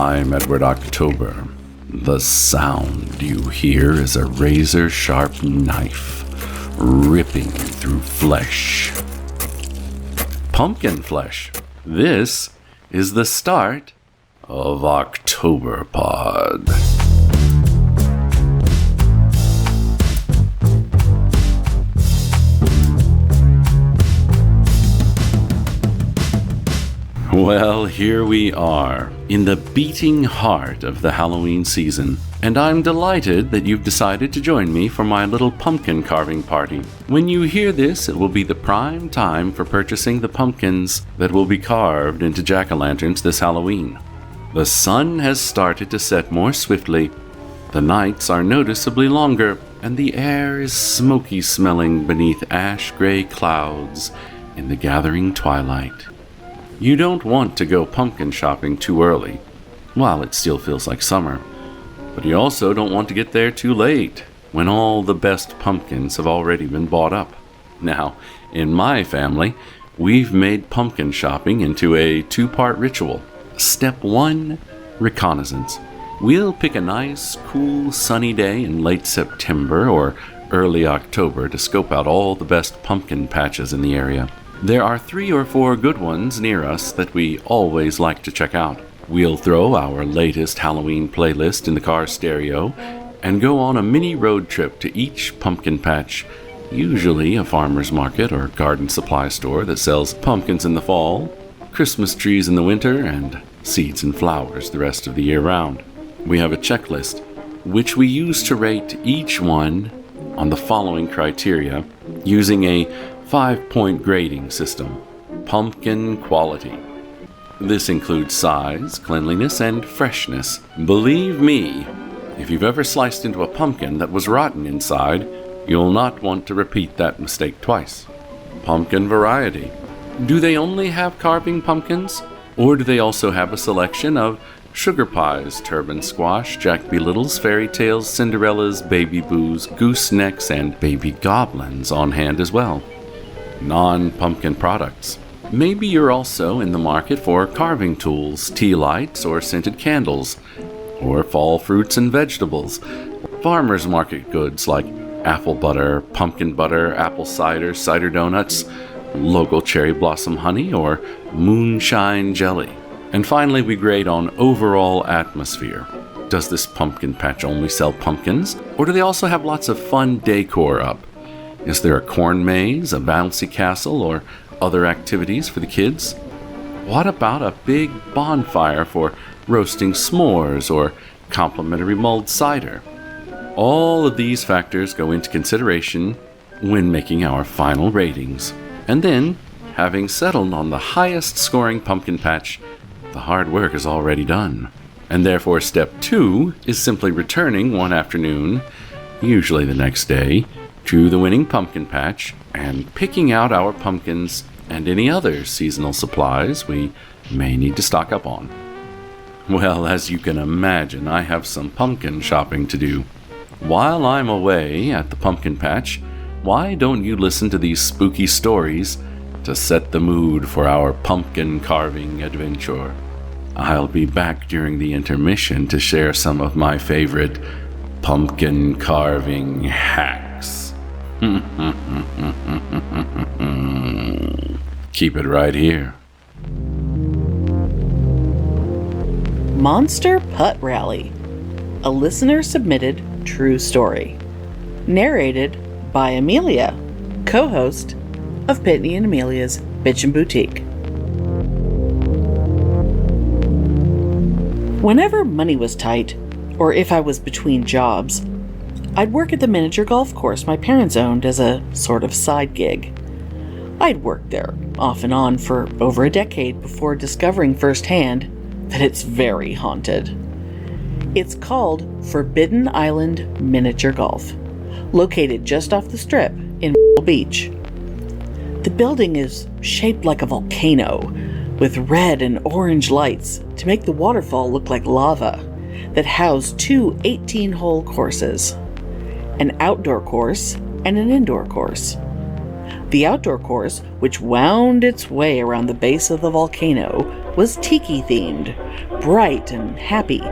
I'm Edward October. The sound you hear is a razor-sharp knife ripping through flesh. Pumpkin flesh. This is the start of Octoberpod. Well, here we are, in the beating heart of the Halloween season, and I'm delighted that you've decided to join me for my little pumpkin carving party. When you hear this, it will be the prime time for purchasing the pumpkins that will be carved into jack-o'-lanterns this Halloween. The sun has started to set more swiftly, the nights are noticeably longer, and the air is smoky smelling beneath ash-gray clouds in the gathering twilight. You don't want to go pumpkin shopping too early, while it still feels like summer. But you also don't want to get there too late, when all the best pumpkins have already been bought up. Now, in my family, we've made pumpkin shopping into a two-part ritual. Step 1, reconnaissance. We'll pick a nice, cool, sunny day in late September or early October to scope out all the best pumpkin patches in the area. There are 3 or 4 good ones near us that we always like to check out. We'll throw our latest Halloween playlist in the car stereo and go on a mini road trip to each pumpkin patch, usually a farmer's market or garden supply store that sells pumpkins in the fall, Christmas trees in the winter, and seeds and flowers the rest of the year round. We have a checklist, which we use to rate each one on the following criteria using a 5-point grading system. Pumpkin quality. This includes size, cleanliness, and freshness. Believe me, if you've ever sliced into a pumpkin that was rotten inside, you'll not want to repeat that mistake twice. Pumpkin variety. Do they only have carving pumpkins? Or do they also have a selection of sugar pies, turban squash, jack-be-littles, fairy tales, Cinderellas, baby boos, goosenecks, and baby goblins on hand as well? Non-pumpkin products. Maybe you're also in the market for carving tools, tea lights, or scented candles, or fall fruits and vegetables, farmers market goods like apple butter, pumpkin butter, apple cider, cider donuts, local cherry blossom honey, or moonshine jelly. And finally, we grade on overall atmosphere. Does this pumpkin patch only sell pumpkins, or do they also have lots of fun decor up? Is there a corn maze, a bouncy castle, or other activities for the kids? What about a big bonfire for roasting s'mores or complimentary mulled cider? All of these factors go into consideration when making our final ratings. And then, having settled on the highest scoring pumpkin patch, the hard work is already done. And therefore step 2 is simply returning one afternoon, usually the next day, to the winning pumpkin patch and picking out our pumpkins and any other seasonal supplies we may need to stock up on. Well, as you can imagine, I have some pumpkin shopping to do. While I'm away at the pumpkin patch, why don't you listen to these spooky stories to set the mood for our pumpkin carving adventure? I'll be back during the intermission to share some of my favorite pumpkin carving hacks. Keep it right here. Monster Putt Rally, a listener-submitted true story. Narrated by Amelia, co-host of Pitney and Amelia's Bitchen Boutique. Whenever money was tight, or if I was between jobs, I'd work at the miniature golf course my parents owned as a sort of side gig. I'd worked there, off and on, for over a decade before discovering firsthand that it's very haunted. It's called Forbidden Island Miniature Golf, located just off the Strip in Beach. The building is shaped like a volcano, with red and orange lights to make the waterfall look like lava, that house 2 18-hole courses, an outdoor course and an indoor course. The outdoor course, which wound its way around the base of the volcano, was tiki-themed, bright and happy,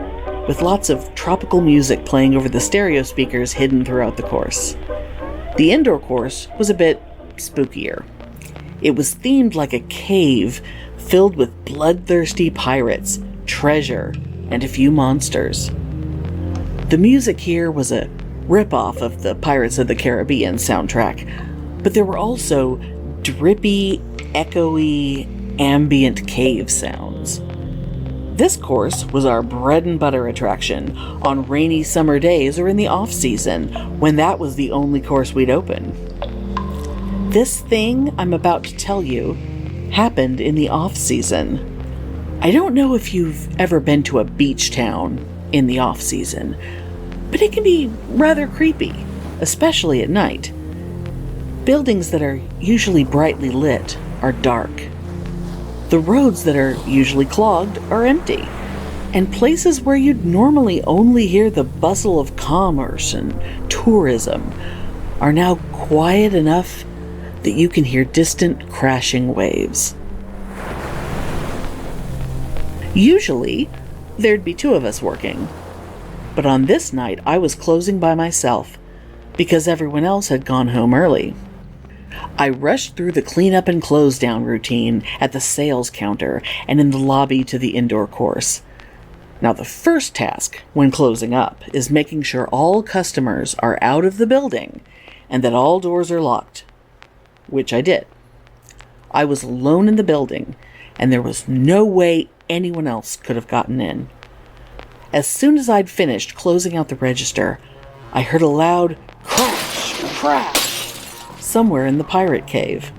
with lots of tropical music playing over the stereo speakers hidden throughout the course. The indoor course was a bit spookier. It was themed like a cave filled with bloodthirsty pirates, treasure, and a few monsters. The music here was a ripoff of the Pirates of the Caribbean soundtrack, but there were also drippy, echoey, ambient cave sounds. This course was our bread and butter attraction on rainy summer days or in the off-season, when that was the only course we'd open. This thing I'm about to tell you happened in the off-season. I don't know if you've ever been to a beach town in the off-season, but it can be rather creepy, especially at night. Buildings that are usually brightly lit are dark. The roads that are usually clogged are empty, and places where you'd normally only hear the bustle of commerce and tourism are now quiet enough that you can hear distant crashing waves. Usually, there'd be two of us working, but on this night I was closing by myself because everyone else had gone home early. I rushed through the cleanup and close down routine at the sales counter and in the lobby to the indoor course. Now, the first task when closing up is making sure all customers are out of the building and that all doors are locked, which I did. I was alone in the building, and there was no way anyone else could have gotten in. As soon as I'd finished closing out the register, I heard a loud crash, crash somewhere in the pirate cave.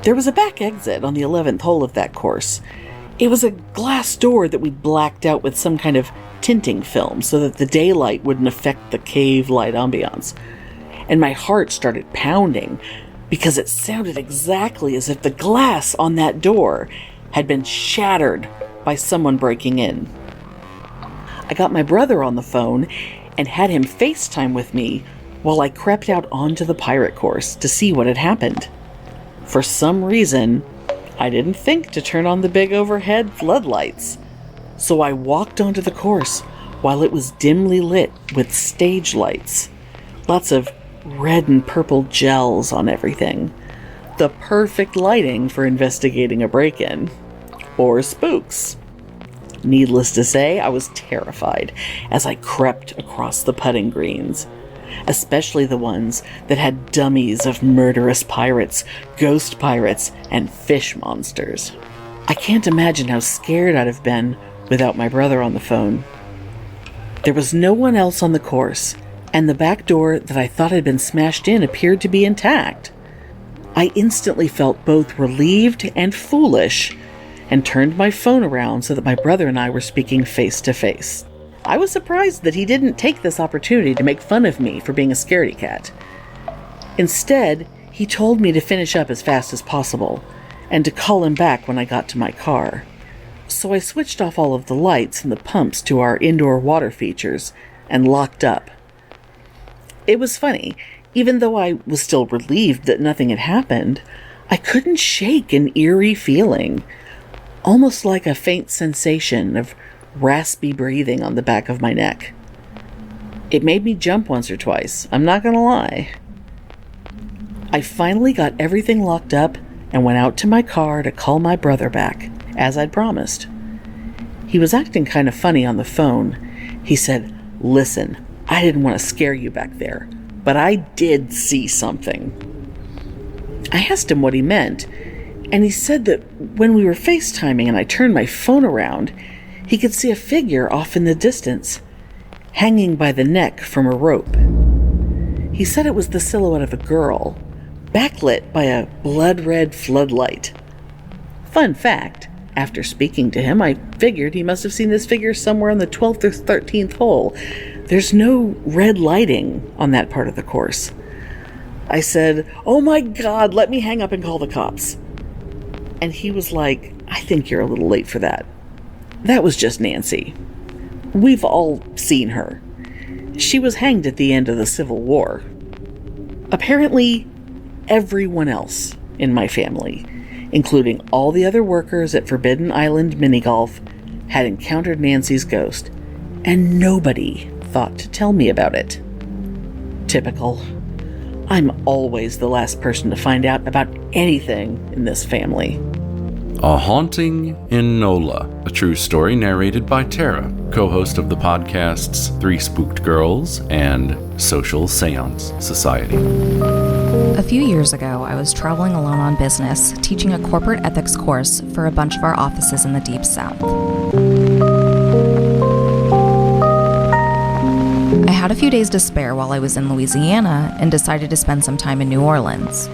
There was a back exit on the 11th hole of that course. It was a glass door that we blacked out with some kind of tinting film so that the daylight wouldn't affect the cave light ambiance. And my heart started pounding because it sounded exactly as if the glass on that door had been shattered by someone breaking in. I got my brother on the phone and had him FaceTime with me while I crept out onto the pirate course to see what had happened. For some reason, I didn't think to turn on the big overhead floodlights, so I walked onto the course while it was dimly lit with stage lights. Lots of red and purple gels on everything. The perfect lighting for investigating a break-in. Or spooks. Needless to say, I was terrified as I crept across the putting greens, especially the ones that had dummies of murderous pirates, ghost pirates, and fish monsters. I can't imagine how scared I'd have been without my brother on the phone. There was no one else on the course, and the back door that I thought had been smashed in appeared to be intact. I instantly felt both relieved and foolish, and turned my phone around so that my brother and I were speaking face to face. I was surprised that he didn't take this opportunity to make fun of me for being a scaredy cat. Instead, he told me to finish up as fast as possible, and to call him back when I got to my car. So I switched off all of the lights and the pumps to our indoor water features, and locked up. It was funny. Even though I was still relieved that nothing had happened, I couldn't shake an eerie feeling, almost like a faint sensation of raspy breathing on the back of my neck. It made me jump once or twice, I'm not gonna lie. I finally got everything locked up and went out to my car to call my brother back, as I'd promised. He was acting kind of funny on the phone. He said, "Listen, I didn't want to scare you back there, but I did see something." I asked him what he meant, and he said that when we were FaceTiming and I turned my phone around, he could see a figure off in the distance, hanging by the neck from a rope. He said it was the silhouette of a girl, backlit by a blood-red floodlight. Fun fact, after speaking to him, I figured he must have seen this figure somewhere on the 12th or 13th hole. There's no red lighting on that part of the course. I said, "Oh my God, let me hang up and call the cops." And he was like, "I think you're a little late for that. That was just Nancy. We've all seen her. She was hanged at the end of the Civil War." Apparently, everyone else in my family, including all the other workers at Forbidden Island Mini Golf, had encountered Nancy's ghost, and nobody thought to tell me about it. Typical. I'm always the last person to find out about anything in this family. A Haunting in NOLA, a true story narrated by Tara, co-host of the podcasts Three Spooked Girls and Social Seance Society. A few years ago, I was traveling alone on business, teaching a corporate ethics course for a bunch of our offices in the Deep South. I had a few days to spare while I was in Louisiana and decided to spend some time in New Orleans.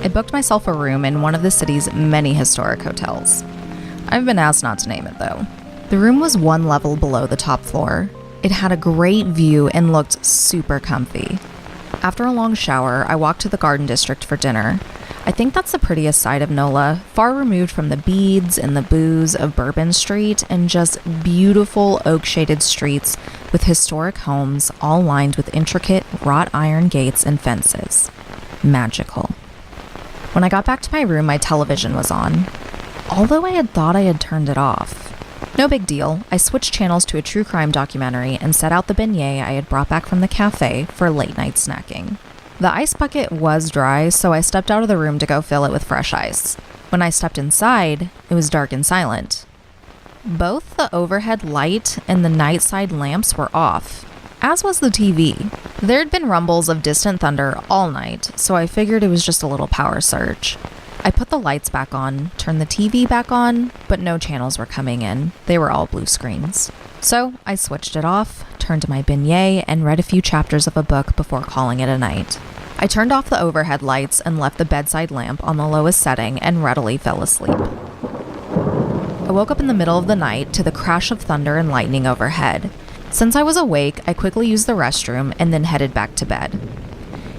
I booked myself a room in one of the city's many historic hotels. I've been asked not to name it, though. The room was one level below the top floor. It had a great view and looked super comfy. After a long shower, I walked to the Garden District for dinner. I think that's the prettiest side of NOLA, far removed from the beads and the booze of Bourbon Street and just beautiful oak-shaded streets with historic homes all lined with intricate wrought iron gates and fences. Magical. When I got back to my room, my television was on, although I had thought I had turned it off. No big deal. I switched channels to a true crime documentary and set out the beignet I had brought back from the cafe for late night snacking. The ice bucket was dry, so I stepped out of the room to go fill it with fresh ice. When I stepped inside, it was dark and silent. Both the overhead light and the night side lamps were off, as was the TV. There had been rumbles of distant thunder all night, so I figured it was just a little power surge. I put the lights back on, turned the TV back on, but no channels were coming in. They were all blue screens. So I switched it off, turned to my beignet, and read a few chapters of a book before calling it a night. I turned off the overhead lights and left the bedside lamp on the lowest setting and readily fell asleep. I woke up in the middle of the night to the crash of thunder and lightning overhead. Since I was awake, I quickly used the restroom and then headed back to bed.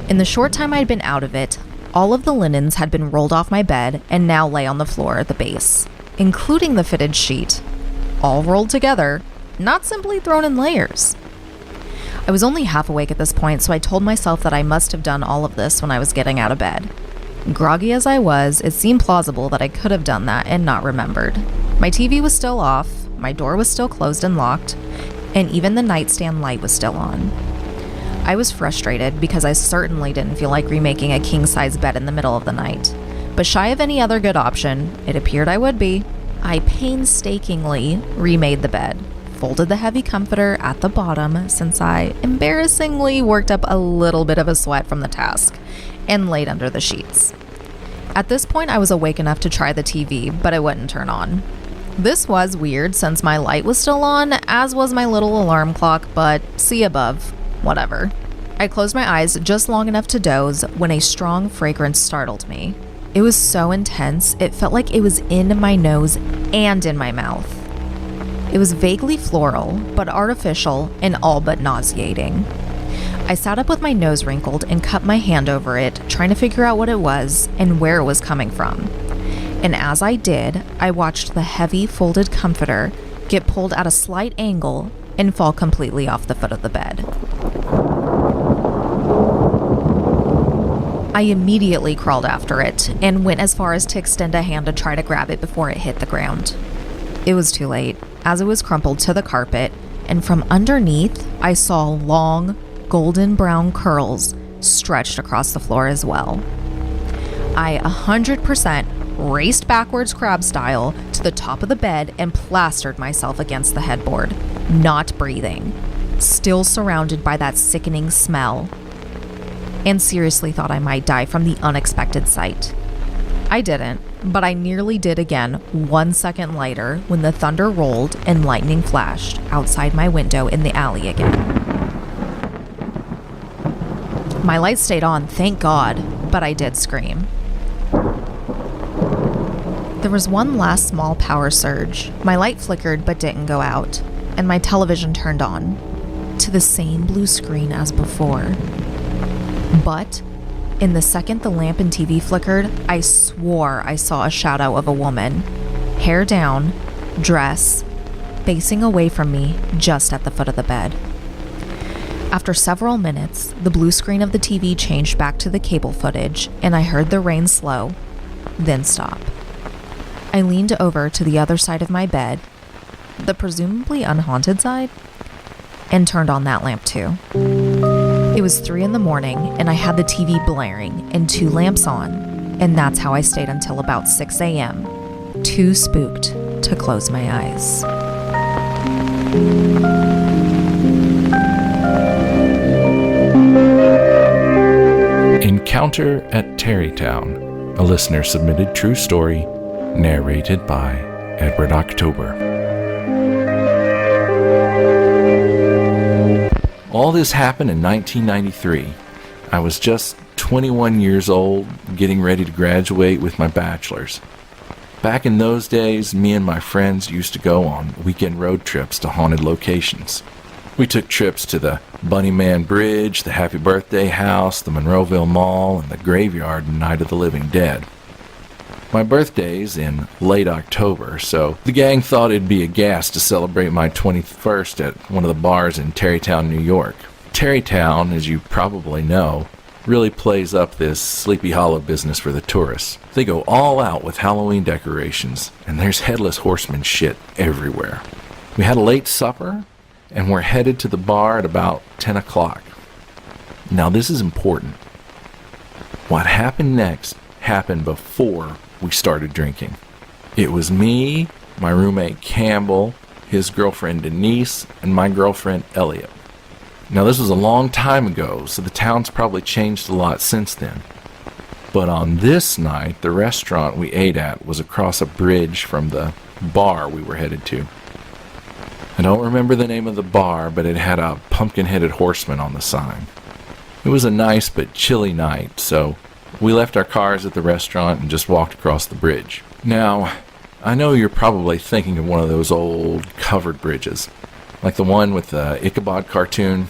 In the short time I'd been out of it, all of the linens had been rolled off my bed and now lay on the floor at the base, including the fitted sheet, all rolled together, not simply thrown in layers. I was only half awake at this point, so I told myself that I must have done all of this when I was getting out of bed. Groggy as I was, it seemed plausible that I could have done that and not remembered. My TV was still off, my door was still closed and locked, and even the nightstand light was still on. I was frustrated because I certainly didn't feel like remaking a king-size bed in the middle of the night. But shy of any other good option, it appeared I would be, I painstakingly remade the bed, folded the heavy comforter at the bottom since I embarrassingly worked up a little bit of a sweat from the task, and laid under the sheets. At this point, I was awake enough to try the TV, but it wouldn't turn on. This was weird since my light was still on, as was my little alarm clock, but see above. Whatever. I closed my eyes just long enough to doze when a strong fragrance startled me. It was so intense, it felt like it was in my nose and in my mouth. It was vaguely floral, but artificial and all but nauseating. I sat up with my nose wrinkled and cupped my hand over it, trying to figure out what it was and where it was coming from. And as I did, I watched the heavy folded comforter get pulled at a slight angle and fall completely off the foot of the bed. I immediately crawled after it and went as far as to extend a hand to try to grab it before it hit the ground. It was too late, as it was crumpled to the carpet, and from underneath, I saw long, golden brown curls stretched across the floor as well. I 100% raced backwards crab style to the top of the bed and plastered myself against the headboard, not breathing, still surrounded by that sickening smell, and seriously thought I might die from the unexpected sight. I didn't, but I nearly did again 1 second later when the thunder rolled and lightning flashed outside my window in the alley again. My light stayed on, thank God, but I did scream. There was one last small power surge. My light flickered but didn't go out, and my television turned on, to the same blue screen as before. But in the second the lamp and TV flickered, I swore I saw a shadow of a woman, hair down, dress, facing away from me just at the foot of the bed. After several minutes, the blue screen of the TV changed back to the cable footage, and I heard the rain slow, then stop. I leaned over to the other side of my bed, the presumably unhaunted side, and turned on that lamp too. It was 3 a.m, and I had the TV blaring and 2 lamps on, and that's how I stayed until about 6 a.m., too spooked to close my eyes. Encounter at Tarrytown, a listener-submitted true story, narrated by Edward October. All this happened in 1993. I was just 21 years old, getting ready to graduate with my bachelor's. Back in those days, me and my friends used to go on weekend road trips to haunted locations. We took trips to the Bunny Man Bridge, the Happy Birthday House, the Monroeville Mall, and the Graveyard and Night of the Living Dead. My birthday's in late October, so the gang thought it'd be a gas to celebrate my 21st at one of the bars in Tarrytown, New York. Tarrytown, as you probably know, really plays up this Sleepy Hollow business for the tourists. They go all out with Halloween decorations, and there's headless horseman shit everywhere. We had a late supper, and we're headed to the bar at about 10 o'clock. Now this is important. What happened next happened before we started drinking. It was me, my roommate Campbell, his girlfriend Denise, and my girlfriend Elliot. Now this was a long time ago, so the town's probably changed a lot since then. But on this night, the restaurant we ate at was across a bridge from the bar we were headed to. I don't remember the name of the bar, but it had a pumpkin-headed horseman on the sign. It was a nice but chilly night, so we left our cars at the restaurant and just walked across the bridge. Now, I know you're probably thinking of one of those old covered bridges, like the one with the Ichabod cartoon.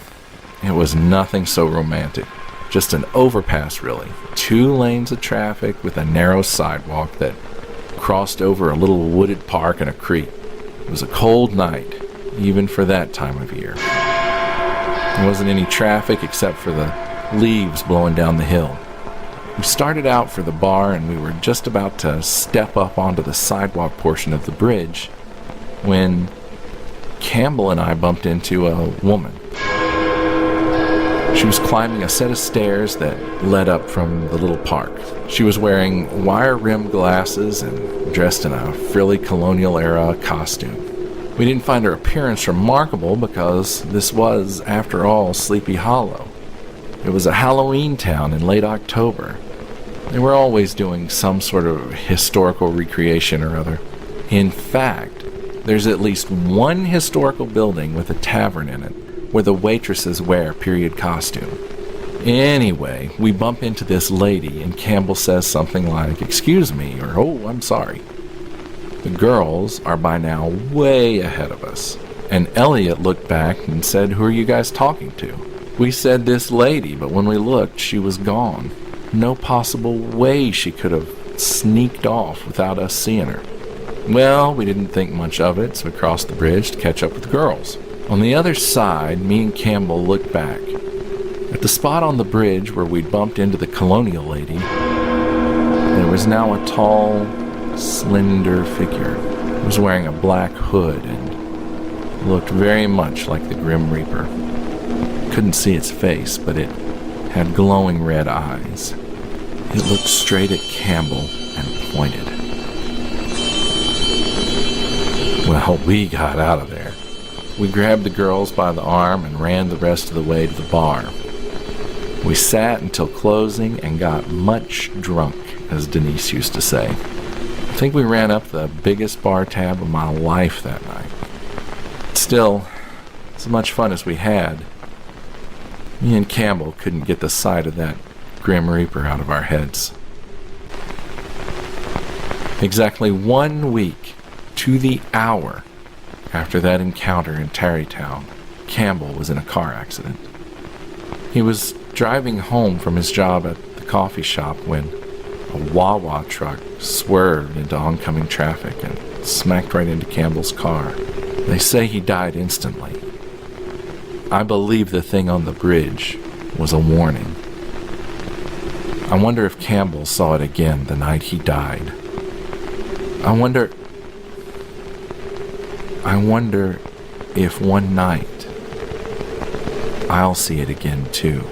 It was nothing so romantic. Just an overpass, really. 2 lanes of traffic with a narrow sidewalk that crossed over a little wooded park and a creek. It was a cold night, even for that time of year. There wasn't any traffic except for the leaves blowing down the hill. We started out for the bar and we were just about to step up onto the sidewalk portion of the bridge when Campbell and I bumped into a woman. She was climbing a set of stairs that led up from the little park. She was wearing wire-rimmed glasses and dressed in a frilly colonial-era costume. We didn't find her appearance remarkable because this was, after all, Sleepy Hollow. It was a Halloween town in late October. They were always doing some sort of historical recreation or other. In fact, there's at least one historical building with a tavern in it where the waitresses wear period costume. Anyway, we bump into this lady and Campbell says something like, "Excuse me," or "Oh, I'm sorry." The girls are by now way ahead of us, and Elliot looked back and said, "Who are you guys talking to?" We said this lady, but when we looked, she was gone. No possible way she could have sneaked off without us seeing her. Well, we didn't think much of it, so we crossed the bridge to catch up with the girls. On the other side, me and Campbell looked back. At the spot on the bridge where we'd bumped into the colonial lady, there was now a tall, slender figure. It was wearing a black hood and looked very much like the Grim Reaper. Couldn't see its face, but it had glowing red eyes. It looked straight at Campbell and pointed. Well, we got out of there. We grabbed the girls by the arm and ran the rest of the way to the bar. We sat until closing and got much drunk, as Denise used to say. I think we ran up the biggest bar tab of my life that night. Still, as much fun as we had, me and Campbell couldn't get the sight of that Grim Reaper out of our heads. Exactly 1 week to the hour after that encounter in Tarrytown, Campbell was in a car accident. He was driving home from his job at the coffee shop when a Wawa truck swerved into oncoming traffic and smacked right into Campbell's car. They say he died instantly. I believe the thing on the bridge was a warning. I wonder if Campbell saw it again the night he died. I wonder if one night I'll see it again too.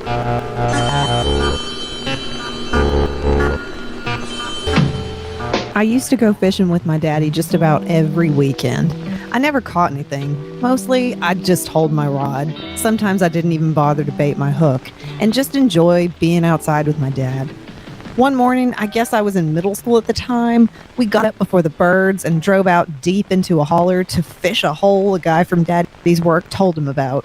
I used to go fishing with my daddy just about every weekend. I never caught anything. Mostly, I'd just hold my rod. Sometimes I didn't even bother to bait my hook, and just enjoy being outside with my dad. One morning, I guess I was in middle school at the time, we got up before the birds and drove out deep into a holler to fish a hole a guy from Daddy's work told him about.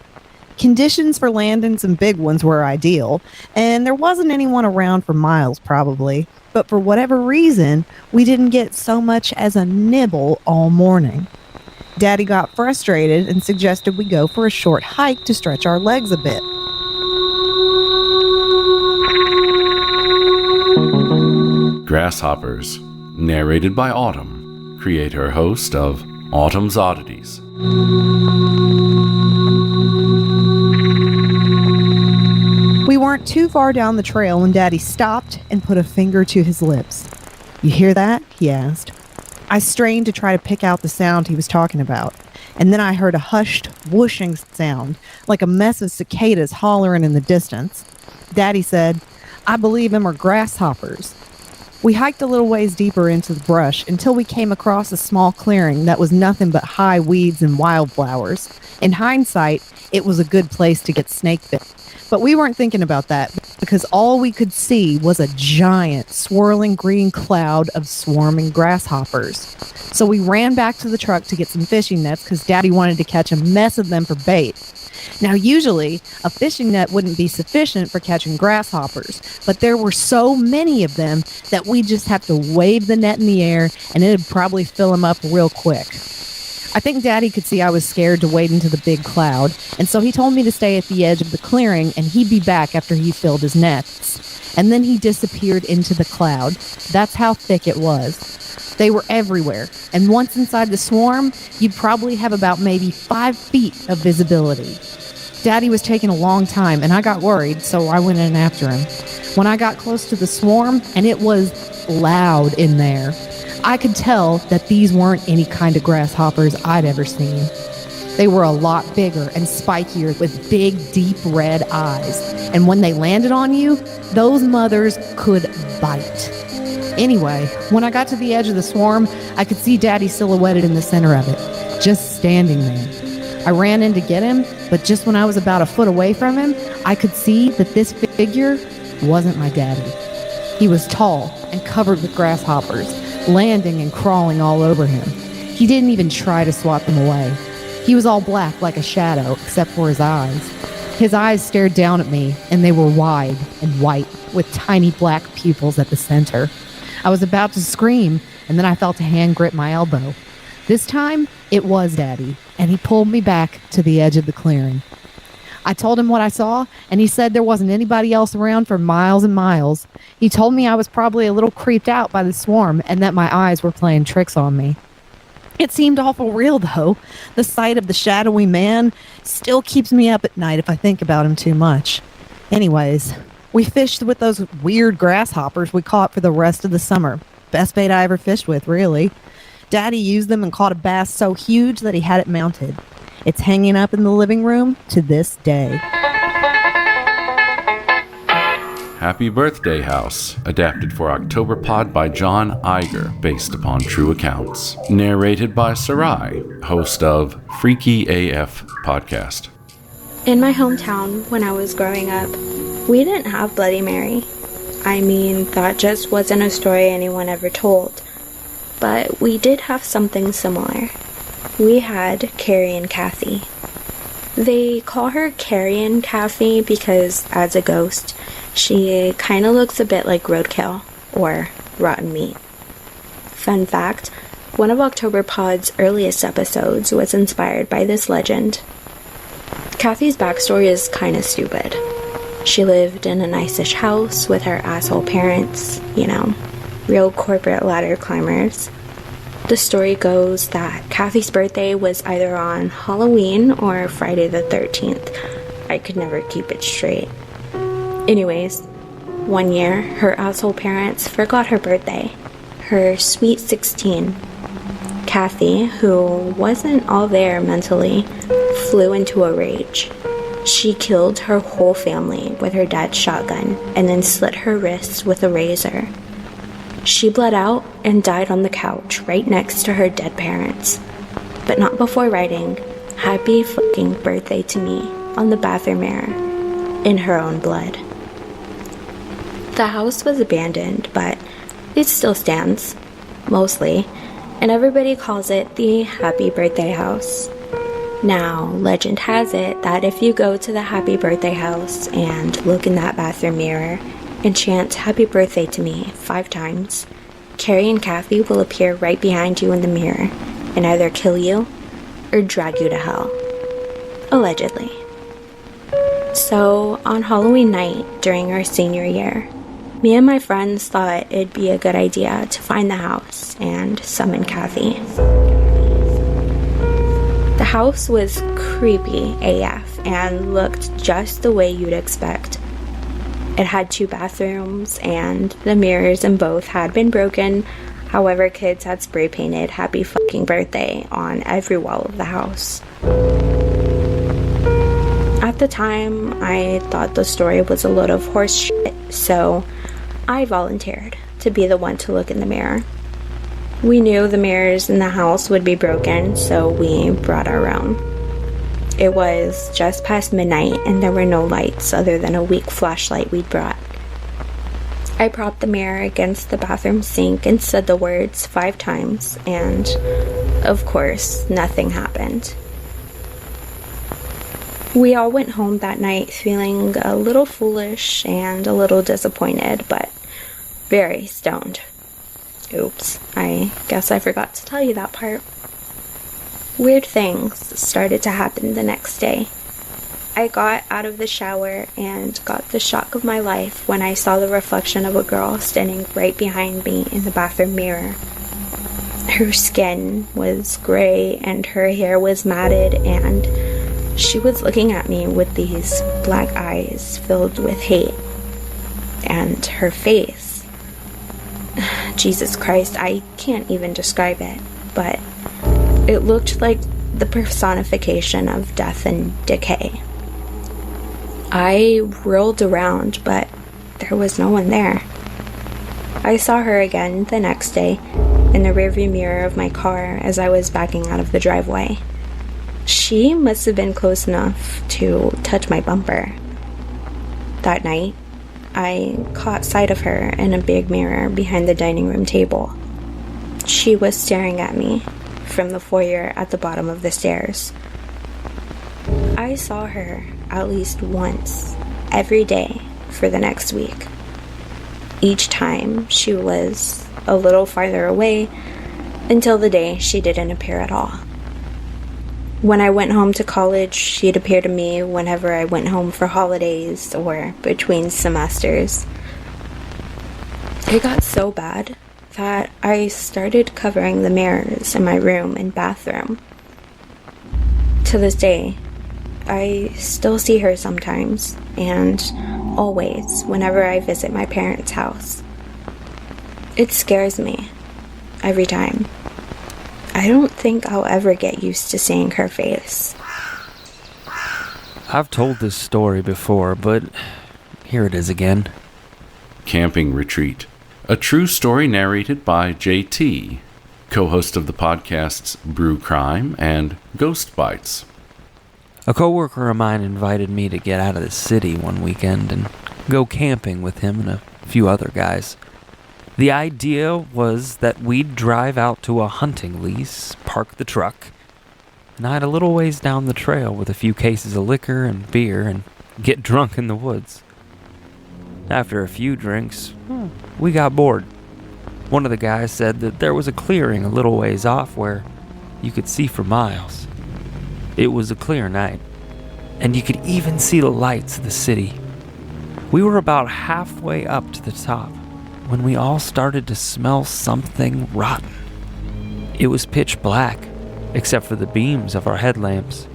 Conditions for landing some big ones were ideal, and there wasn't anyone around for miles probably, but for whatever reason, we didn't get so much as a nibble all morning. Daddy got frustrated and suggested we go for a short hike to stretch our legs a bit. Grasshoppers, narrated by Autumn, creator-host of Autumn's Oddities. We weren't too far down the trail when Daddy stopped and put a finger to his lips. "You hear that?" he asked. I strained to try to pick out the sound he was talking about, and then I heard a hushed, whooshing sound, like a mess of cicadas hollering in the distance. Daddy said, "I believe them are grasshoppers." We hiked a little ways deeper into the brush until we came across a small clearing that was nothing but high weeds and wildflowers. In hindsight, it was a good place to get snake bit. But we weren't thinking about that because all we could see was a giant, swirling green cloud of swarming grasshoppers. So we ran back to the truck to get some fishing nets because Daddy wanted to catch a mess of them for bait. Now, usually, a fishing net wouldn't be sufficient for catching grasshoppers, but there were so many of them that we'd just have to wave the net in the air and it'd probably fill them up real quick. I think Daddy could see I was scared to wade into the big cloud, and so he told me to stay at the edge of the clearing and he'd be back after he filled his nets. And then he disappeared into the cloud. That's how thick it was. They were everywhere, and once inside the swarm, you'd probably have about maybe 5 feet of visibility. Daddy was taking a long time, and I got worried, so I went in after him. When I got close to the swarm, and it was loud in there, I could tell that these weren't any kind of grasshoppers I'd ever seen. They were a lot bigger and spikier with big, deep red eyes. And when they landed on you, those mothers could bite. Anyway, when I got to the edge of the swarm, I could see Daddy silhouetted in the center of it, just standing there. I ran in to get him, but just when I was about a foot away from him, I could see that this figure wasn't my daddy. He was tall and covered with grasshoppers, landing and crawling all over him. He didn't even try to swat them away. He was all black like a shadow, except for his eyes. His eyes stared down at me, and they were wide and white, with tiny black pupils at the center. I was about to scream, and then I felt a hand grip my elbow. This time, it was Daddy, and he pulled me back to the edge of the clearing. I told him what I saw, and he said there wasn't anybody else around for miles and miles. He told me I was probably a little creeped out by the swarm and that my eyes were playing tricks on me. It seemed awful real, though. The sight of the shadowy man still keeps me up at night if I think about him too much. Anyways, we fished with those weird grasshoppers we caught for the rest of the summer. Best bait I ever fished with, really. Daddy used them and caught a bass so huge that he had it mounted. It's hanging up in the living room to this day. Happy Birthday House, adapted for Octoberpod by John Iger, based upon true accounts. Narrated by Syrai, host of Freaky AF podcast. In my hometown, when I was growing up, we didn't have Bloody Mary. I mean, that just wasn't a story anyone ever told. But we did have something similar. We had Carrie and Kathy. They call her Carrie and Kathy because, as a ghost, she kind of looks a bit like roadkill or rotten meat. Fun fact, one of Octoberpod's earliest episodes was inspired by this legend. Kathy's backstory is kind of stupid. She lived in a nice-ish house with her asshole parents, real corporate ladder climbers. The story goes that Kathy's birthday was either on Halloween or Friday the 13th, I could never keep it straight. Anyways, one year, her asshole parents forgot her birthday. Her sweet 16. Kathy, who wasn't all there mentally, flew into a rage. She killed her whole family with her dad's shotgun and then slit her wrists with a razor. She bled out and died on the couch right next to her dead parents, but not before writing, "Happy fucking birthday to me" on the bathroom mirror, in her own blood. The house was abandoned, but it still stands, mostly, and everybody calls it the Happy Birthday House. Now, legend has it that if you go to the Happy Birthday House and look in that bathroom mirror and chant "Happy Birthday to me" 5 times, Carrie and Kathy will appear right behind you in the mirror and either kill you or drag you to hell. Allegedly. So, on Halloween night during our senior year, me and my friends thought it'd be a good idea to find the house and summon Kathy. The house was creepy AF and looked just the way you'd expect. It had 2 bathrooms, and the mirrors in both had been broken. However, kids had spray painted "Happy fucking birthday" on every wall of the house. At the time, I thought the story was a load of horse shit, so I volunteered to be the one to look in the mirror. We knew the mirrors in the house would be broken, so we brought our own. It was just past midnight, and there were no lights other than a weak flashlight we'd brought. I propped the mirror against the bathroom sink and said the words 5 times, and, of course, nothing happened. We all went home that night feeling a little foolish and a little disappointed, but very stoned. Oops, I guess I forgot to tell you that part. Weird things started to happen the next day. I got out of the shower and got the shock of my life when I saw the reflection of a girl standing right behind me in the bathroom mirror. Her skin was gray and her hair was matted, and she was looking at me with these black eyes filled with hate. And her face, Jesus Christ, I can't even describe it, but it looked like the personification of death and decay. I rolled around, but there was no one there. I saw her again the next day in the rearview mirror of my car as I was backing out of the driveway. She must have been close enough to touch my bumper. That night, I caught sight of her in a big mirror behind the dining room table. She was staring at me from the foyer at the bottom of the stairs. I saw her at least once every day for the next week. Each time she was a little farther away until the day she didn't appear at all. When I went home to college, she'd appear to me whenever I went home for holidays or between semesters. It got so bad that I started covering the mirrors in my room and bathroom. To this day, I still see her sometimes, and always whenever I visit my parents' house. It scares me every time. I don't think I'll ever get used to seeing her face. I've told this story before, but here it is again. Camping Retreat, a true story narrated by JT, co-host of the podcasts Brew Crime and Ghost Bites. A coworker of mine invited me to get out of the city one weekend and go camping with him and a few other guys. The idea was that we'd drive out to a hunting lease, park the truck, and hide a little ways down the trail with a few cases of liquor and beer and get drunk in the woods. After a few drinks, we got bored. One of the guys said that there was a clearing a little ways off where you could see for miles. It was a clear night, and you could even see the lights of the city. We were about halfway up to the top when we all started to smell something rotten. It was pitch black, except for the beams of our headlamps,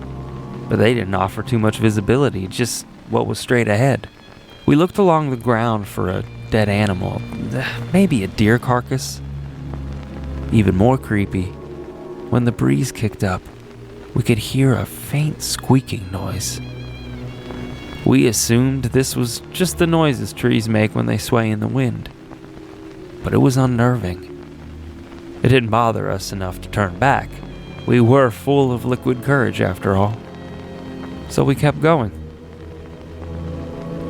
but they didn't offer too much visibility, just what was straight ahead. We looked along the ground for a dead animal, maybe a deer carcass. Even more creepy, when the breeze kicked up, we could hear a faint squeaking noise. We assumed this was just the noises trees make when they sway in the wind, but it was unnerving. It didn't bother us enough to turn back. We were full of liquid courage after all, so we kept going.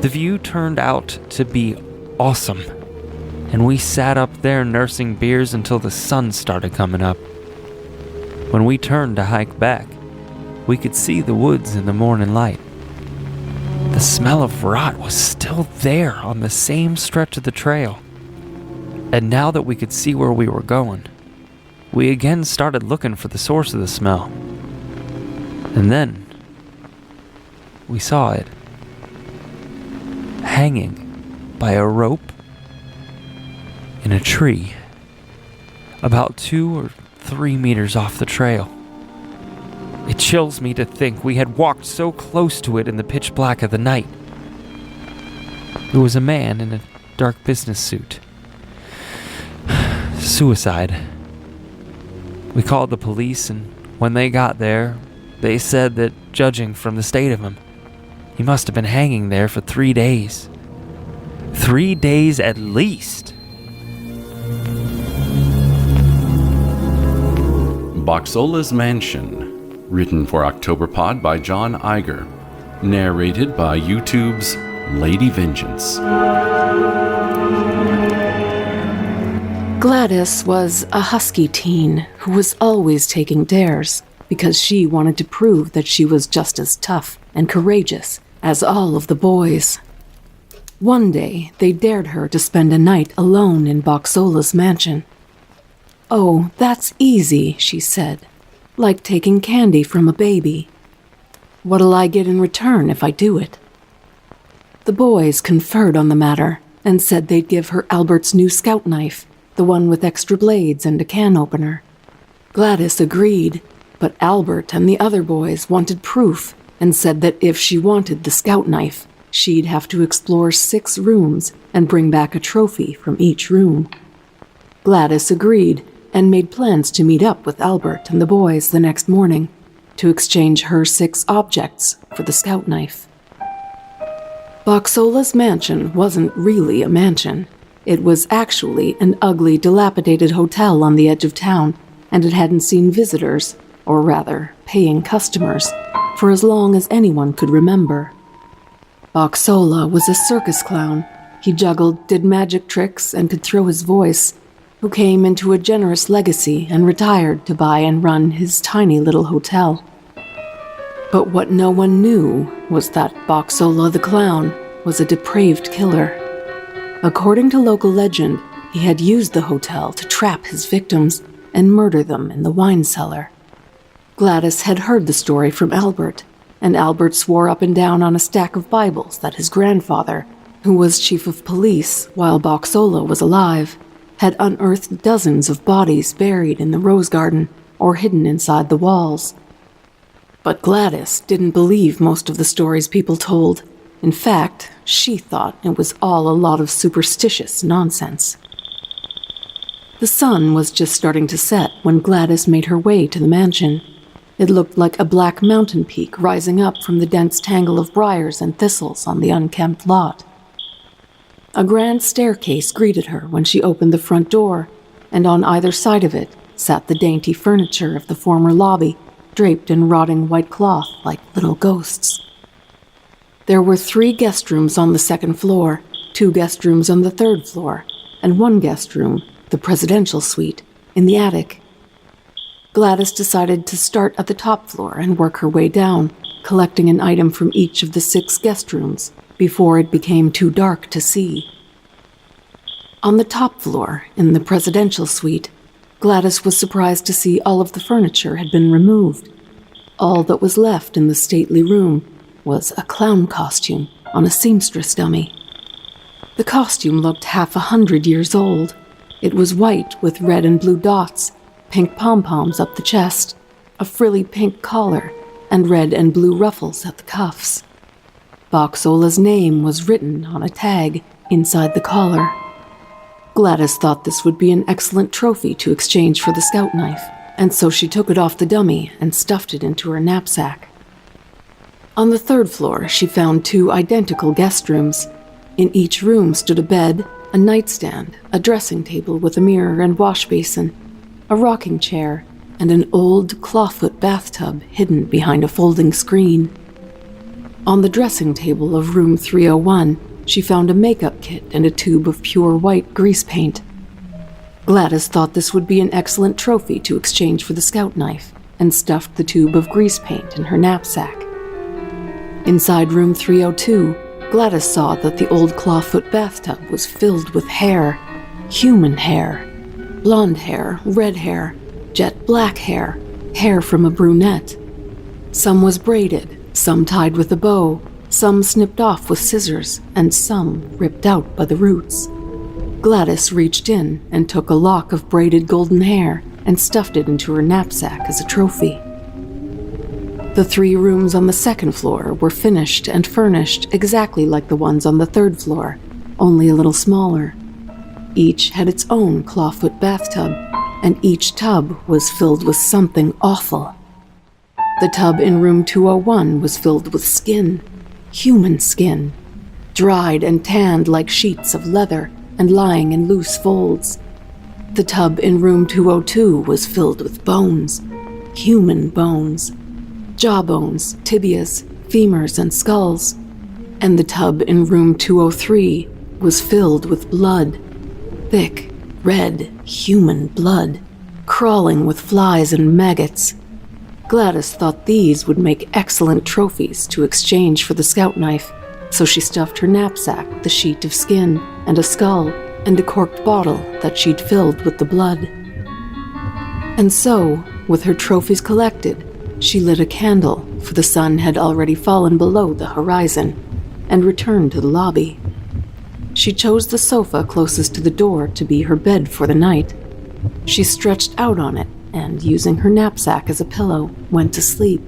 The view turned out to be awesome, and we sat up there nursing beers until the sun started coming up. When we turned to hike back, we could see the woods in the morning light. The smell of rot was still there on the same stretch of the trail. And now that we could see where we were going, we again started looking for the source of the smell. And then, we saw it. Hanging by a rope in a tree, about 2 or 3 meters off the trail. It chills me to think we had walked so close to it in the pitch black of the night. It was a man in a dark business suit. Suicide. We called the police, and when they got there, they said that, judging from the state of him, he must have been hanging there for 3 days. 3 days at least. Boxola's Mansion, written for Octoberpod by John Iger, narrated by YouTube's Lady Vengeance. Gladys was a husky teen who was always taking dares because she wanted to prove that she was just as tough and courageous as all of the boys. One day, they dared her to spend a night alone in Boxola's mansion. "Oh, that's easy," she said, "like taking candy from a baby. What'll I get in return if I do it?" The boys conferred on the matter and said they'd give her Albert's new scout knife, the one with extra blades and a can opener. Gladys agreed, but Albert and the other boys wanted proof and said that if she wanted the scout knife, she'd have to explore 6 rooms and bring back a trophy from each room. Gladys agreed and made plans to meet up with Albert and the boys the next morning to exchange her 6 objects for the scout knife. Boxola's mansion wasn't really a mansion. It was actually an ugly, dilapidated hotel on the edge of town, and it hadn't seen visitors, or rather, paying customers, for as long as anyone could remember. Boxola was a circus clown. He juggled, did magic tricks, and could throw his voice, who came into a generous legacy and retired to buy and run his tiny little hotel. But what no one knew was that Boxola the clown was a depraved killer. According to local legend, he had used the hotel to trap his victims and murder them in the wine cellar. Gladys had heard the story from Albert, and Albert swore up and down on a stack of Bibles that his grandfather, who was chief of police while Boxola was alive, had unearthed dozens of bodies buried in the rose garden or hidden inside the walls. But Gladys didn't believe most of the stories people told. In fact, she thought it was all a lot of superstitious nonsense. The sun was just starting to set when Gladys made her way to the mansion. It looked like a black mountain peak rising up from the dense tangle of briars and thistles on the unkempt lot. A grand staircase greeted her when she opened the front door, and on either side of it sat the dainty furniture of the former lobby, draped in rotting white cloth like little ghosts. There were 3 guest rooms on the 2nd floor, 2 guest rooms on the 3rd floor, and 1 guest room, the presidential suite, in the attic. Gladys decided to start at the top floor and work her way down, collecting an item from each of the 6 guest rooms before it became too dark to see. On the top floor, in the presidential suite, Gladys was surprised to see all of the furniture had been removed. All that was left in the stately room was a clown costume on a seamstress dummy. The costume looked 100 years old. It was white with red and blue dots, pink pom-poms up the chest, a frilly pink collar, and red and blue ruffles at the cuffs. Boxola's name was written on a tag inside the collar. Gladys thought this would be an excellent trophy to exchange for the scout knife, and so she took it off the dummy and stuffed it into her knapsack. On the 3rd floor, she found 2 identical guest rooms. In each room stood a bed, a nightstand, a dressing table with a mirror and wash basin, a rocking chair, and an old clawfoot bathtub hidden behind a folding screen. On the dressing table of room 301, she found a makeup kit and a tube of pure white grease paint. Gladys thought this would be an excellent trophy to exchange for the scout knife, and stuffed the tube of grease paint in her knapsack. Inside room 302, Gladys saw that the old clawfoot bathtub was filled with hair. Human hair. Blonde hair, red hair, jet black hair, hair from a brunette. Some was braided, some tied with a bow, some snipped off with scissors, and some ripped out by the roots. Gladys reached in and took a lock of braided golden hair and stuffed it into her knapsack as a trophy. The 3 rooms on the 2nd floor were finished and furnished exactly like the ones on the 3rd floor, only a little smaller. Each had its own clawfoot bathtub, and each tub was filled with something awful. The tub in room 201 was filled with skin, human skin, dried and tanned like sheets of leather and lying in loose folds. The tub in room 202 was filled with bones, human bones, jawbones, tibias, femurs, and skulls. And the tub in room 203 was filled with blood, thick, red, human blood, crawling with flies and maggots. Gladys thought these would make excellent trophies to exchange for the scout knife, so she stuffed her knapsack with a sheet of skin and a skull and a corked bottle that she'd filled with the blood. And so, with her trophies collected, she lit a candle, for the sun had already fallen below the horizon, and returned to the lobby. She chose the sofa closest to the door to be her bed for the night. She stretched out on it, and, using her knapsack as a pillow, went to sleep.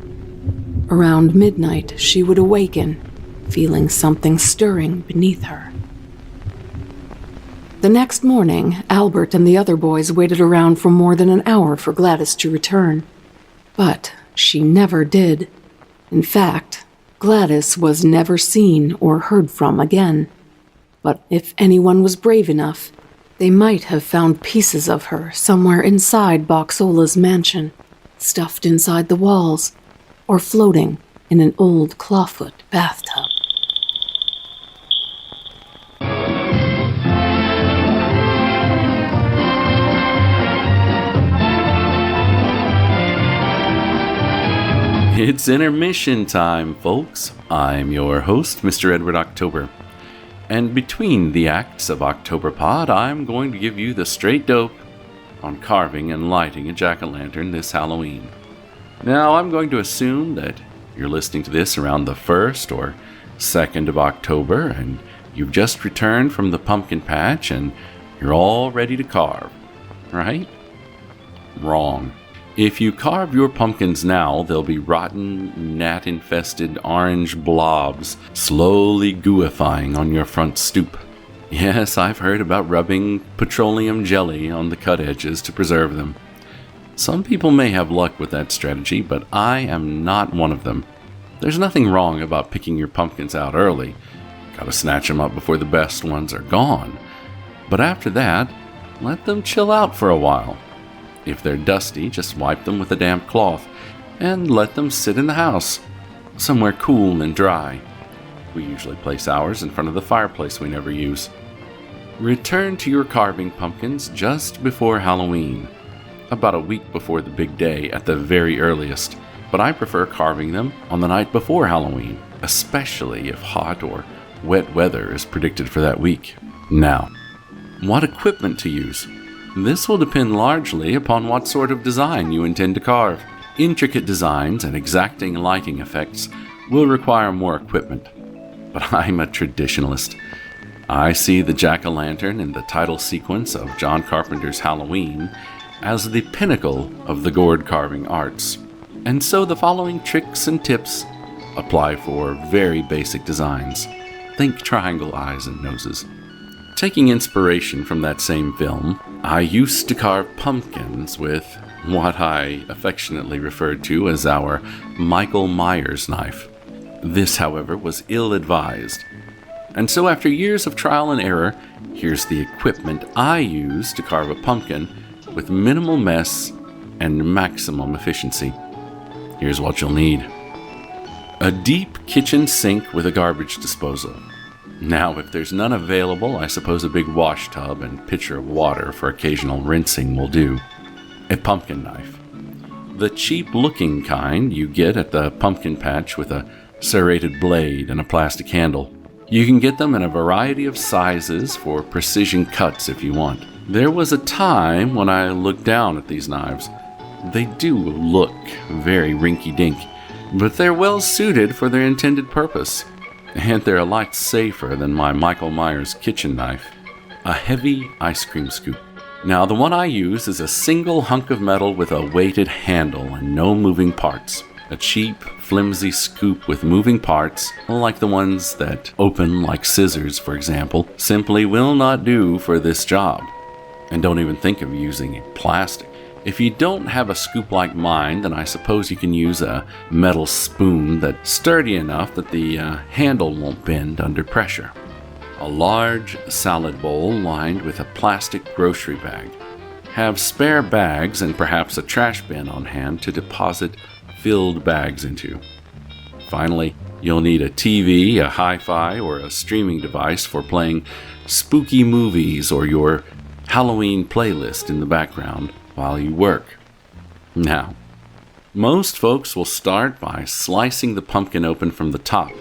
Around midnight, she would awaken, feeling something stirring beneath her. The next morning, Albert and the other boys waited around for more than an hour for Gladys to return. But she never did. In fact, Gladys was never seen or heard from again. But if anyone was brave enough, they might have found pieces of her somewhere inside Boxola's mansion, stuffed inside the walls, or floating in an old clawfoot bathtub. It's intermission time, folks. I'm your host, Mr. Edward October. And between the acts of Octoberpod, I'm going to give you the straight dope on carving and lighting a jack-o'-lantern this Halloween. Now, I'm going to assume that you're listening to this around the 1st or 2nd of October, and you've just returned from the pumpkin patch, and you're all ready to carve, right? Wrong. If you carve your pumpkins now, they'll be rotten, gnat-infested orange blobs slowly gooifying on your front stoop. Yes, I've heard about rubbing petroleum jelly on the cut edges to preserve them. Some people may have luck with that strategy, but I am not one of them. There's nothing wrong about picking your pumpkins out early. Gotta snatch them up before the best ones are gone. But after that, let them chill out for a while. If they're dusty, just wipe them with a damp cloth and let them sit in the house, somewhere cool and dry. We usually place ours in front of the fireplace we never use. Return to your carving pumpkins just before Halloween, about a week before the big day at the very earliest, but I prefer carving them on the night before Halloween, especially if hot or wet weather is predicted for that week. Now, what equipment to use? This will depend largely upon what sort of design you intend to carve. Intricate designs and exacting lighting effects will require more equipment. But I'm a traditionalist. I see the jack-o'-lantern in the title sequence of John Carpenter's Halloween as the pinnacle of the gourd carving arts. And so the following tricks and tips apply for very basic designs. Think triangle eyes and noses. Taking inspiration from that same film, I used to carve pumpkins with what I affectionately referred to as our Michael Myers knife. This, however, was ill-advised. And so after years of trial and error, here's the equipment I use to carve a pumpkin with minimal mess and maximum efficiency. Here's what you'll need. A deep kitchen sink with a garbage disposal. Now, if there's none available, I suppose a big wash tub and pitcher of water for occasional rinsing will do. A pumpkin knife. The cheap-looking kind you get at the pumpkin patch with a serrated blade and a plastic handle. You can get them in a variety of sizes for precision cuts if you want. There was a time when I looked down at these knives. They do look very rinky-dink, but they're well suited for their intended purpose, and they're a lot safer than my Michael Myers kitchen knife. A heavy ice cream scoop. Now, the one I use is a single hunk of metal with a weighted handle and no moving parts. A cheap, flimsy scoop with moving parts, like the ones that open like scissors, for example, simply will not do for this job. And don't even think of using plastic. If you don't have a scoop like mine, then I suppose you can use a metal spoon that's sturdy enough that the handle won't bend under pressure. A large salad bowl lined with a plastic grocery bag. Have spare bags and perhaps a trash bin on hand to deposit filled bags into. Finally, you'll need a TV, a hi-fi, or a streaming device for playing spooky movies or your Halloween playlist in the background while you work. Now, most folks will start by slicing the pumpkin open from the top,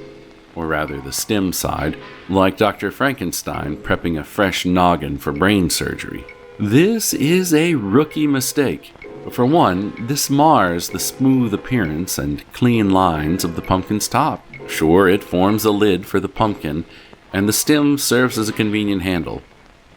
or rather the stem side, like Dr. Frankenstein prepping a fresh noggin for brain surgery. This is a rookie mistake. For one, this mars the smooth appearance and clean lines of the pumpkin's top. Sure, it forms a lid for the pumpkin, and the stem serves as a convenient handle.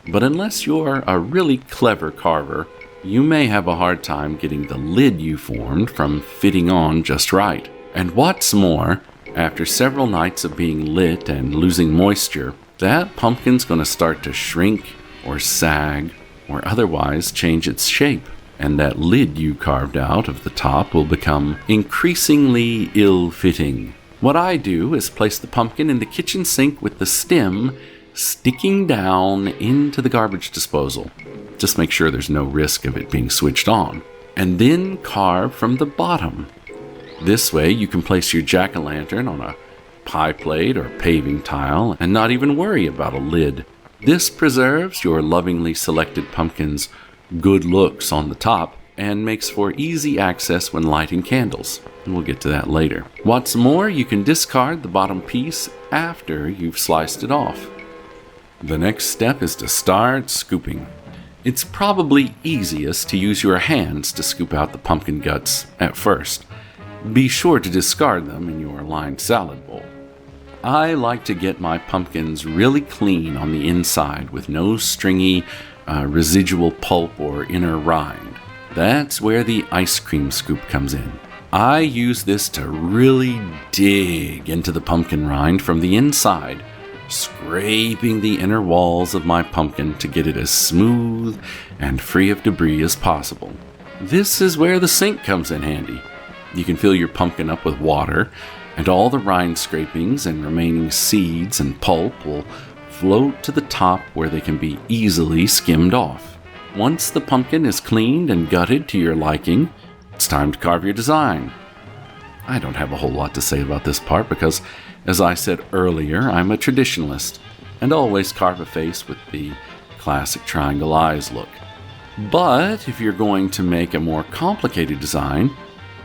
But unless you're a really clever carver, you may have a hard time getting the lid you formed from fitting on just right. And what's more, after several nights of being lit and losing moisture, that pumpkin's going to start to shrink or sag or otherwise change its shape. And that lid you carved out of the top will become increasingly ill-fitting. What I do is place the pumpkin in the kitchen sink with the stem sticking down into the garbage disposal. Just make sure there's no risk of it being switched on. And then carve from the bottom. This way you can place your jack-o'-lantern on a pie plate or paving tile and not even worry about a lid. This preserves your lovingly selected pumpkin's good looks on the top and makes for easy access when lighting candles. And we'll get to that later. What's more, you can discard the bottom piece after you've sliced it off. The next step is to start scooping. It's probably easiest to use your hands to scoop out the pumpkin guts at first. Be sure to discard them in your lined salad bowl. I like to get my pumpkins really clean on the inside with no stringy residual pulp or inner rind. That's where the ice cream scoop comes in. I use this to really dig into the pumpkin rind from the inside, scraping the inner walls of my pumpkin to get it as smooth and free of debris as possible. This is where the sink comes in handy. You can fill your pumpkin up with water, and all the rind scrapings and remaining seeds and pulp will float to the top where they can be easily skimmed off. Once the pumpkin is cleaned and gutted to your liking, it's time to carve your design. I don't have a whole lot to say about this part because, as I said earlier, I'm a traditionalist and always carve a face with the classic triangle eyes look. But if you're going to make a more complicated design,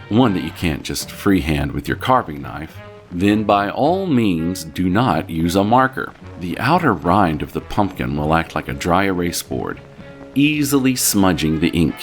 one that you can't just freehand with your carving knife, then by all means do not use a marker. The outer rind of the pumpkin will act like a dry erase board, easily smudging the ink.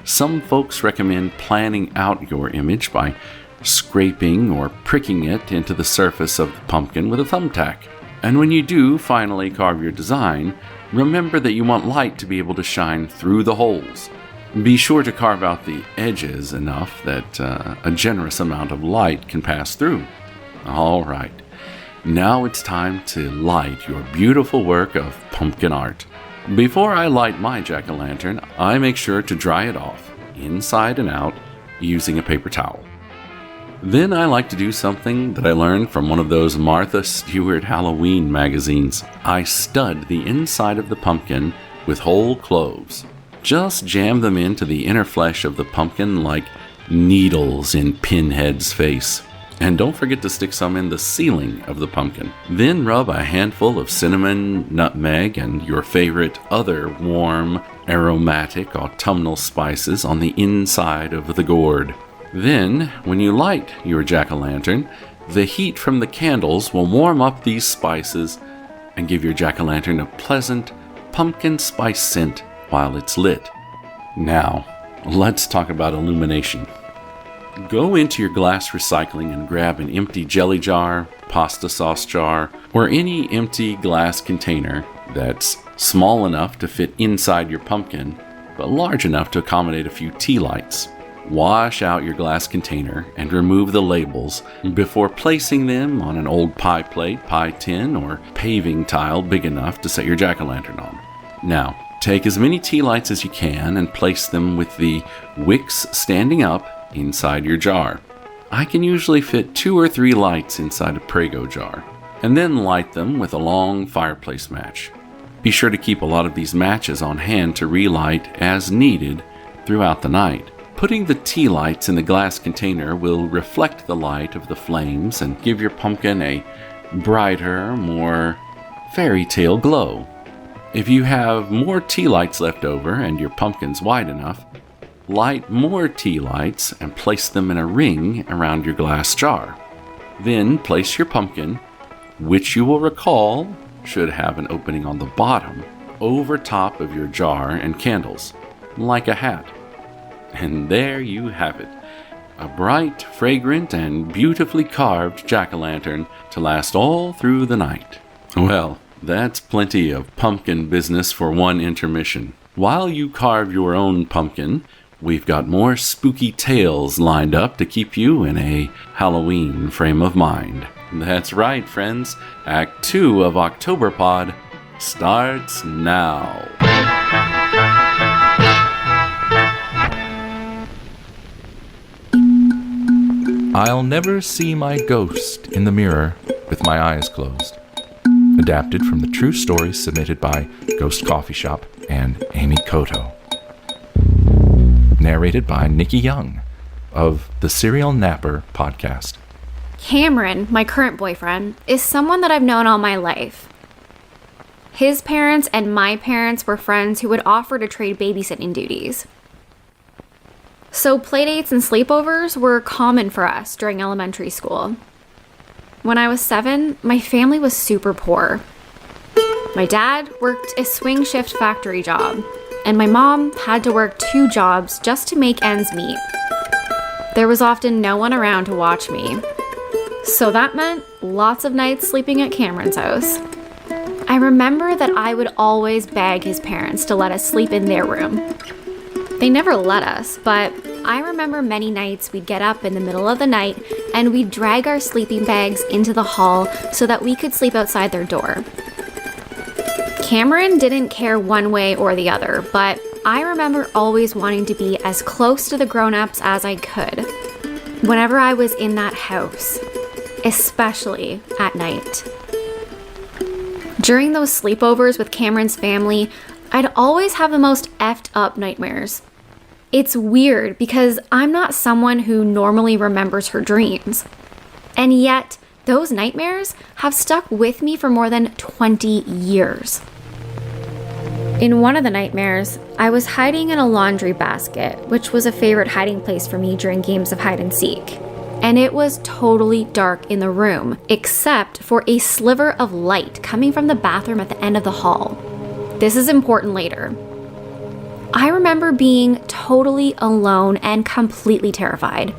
Some folks recommend planning out your image by scraping or pricking it into the surface of the pumpkin with a thumbtack. And when you do finally carve your design, remember that you want light to be able to shine through the holes. Be sure to carve out the edges enough that a generous amount of light can pass through. All right, now it's time to light your beautiful work of pumpkin art. Before I light my jack-o'-lantern, I make sure to dry it off, inside and out, using a paper towel. Then I like to do something that I learned from one of those Martha Stewart Halloween magazines. I stud the inside of the pumpkin with whole cloves. Just jam them into the inner flesh of the pumpkin like needles in Pinhead's face. And don't forget to stick some in the ceiling of the pumpkin. Then rub a handful of cinnamon, nutmeg, and your favorite other warm, aromatic autumnal spices on the inside of the gourd. Then, when you light your jack-o'-lantern, the heat from the candles will warm up these spices and give your jack-o'-lantern a pleasant pumpkin spice scent while it's lit. Now, let's talk about illumination. Go into your glass recycling and grab an empty jelly jar, pasta sauce jar, or any empty glass container that's small enough to fit inside your pumpkin, but large enough to accommodate a few tea lights. Wash out your glass container and remove the labels before placing them on an old pie plate, pie tin, or paving tile big enough to set your jack-o'-lantern on. Now, take as many tea lights as you can and place them with the wicks standing up inside your jar. I can usually fit 2 or 3 lights inside a Prego jar, and then light them with a long fireplace match. Be sure to keep a lot of these matches on hand to relight as needed throughout the night. Putting the tea lights in the glass container will reflect the light of the flames and give your pumpkin a brighter, more fairy tale glow. If you have more tea lights left over and your pumpkin's wide enough, light more tea lights and place them in a ring around your glass jar. Then place your pumpkin, which you will recall should have an opening on the bottom, over top of your jar and candles, like a hat. And there you have it, a bright, fragrant, and beautifully carved jack-o'-lantern to last all through the night. Well, that's plenty of pumpkin business for one intermission. While you carve your own pumpkin, we've got more spooky tales lined up to keep you in a Halloween frame of mind. That's right, friends. Act 2 of Octoberpod starts now. I'll never see my ghost in the mirror with my eyes closed. Adapted from the true story submitted by Ghost Coffee Shop and Amy Koto. Narrated by Nikki Young of the Serial Napper podcast. Cameron, my current boyfriend, is someone that I've known all my life. His parents and my parents were friends who would offer to trade babysitting duties. So playdates and sleepovers were common for us during elementary school. When I was 7, my family was super poor. My dad worked a swing shift factory job, and my mom had to work 2 jobs just to make ends meet. There was often no one around to watch me. So that meant lots of nights sleeping at Cameron's house. I remember that I would always beg his parents to let us sleep in their room. They never let us, but I remember many nights we'd get up in the middle of the night and we'd drag our sleeping bags into the hall so that we could sleep outside their door. Cameron didn't care one way or the other, but I remember always wanting to be as close to the grown-ups as I could whenever I was in that house, especially at night. During those sleepovers with Cameron's family, I'd always have the most effed up nightmares. It's weird because I'm not someone who normally remembers her dreams. And yet, those nightmares have stuck with me for more than 20 years. In one of the nightmares, I was hiding in a laundry basket, which was a favorite hiding place for me during games of hide and seek. And it was totally dark in the room, except for a sliver of light coming from the bathroom at the end of the hall. This is important later. I remember being totally alone and completely terrified.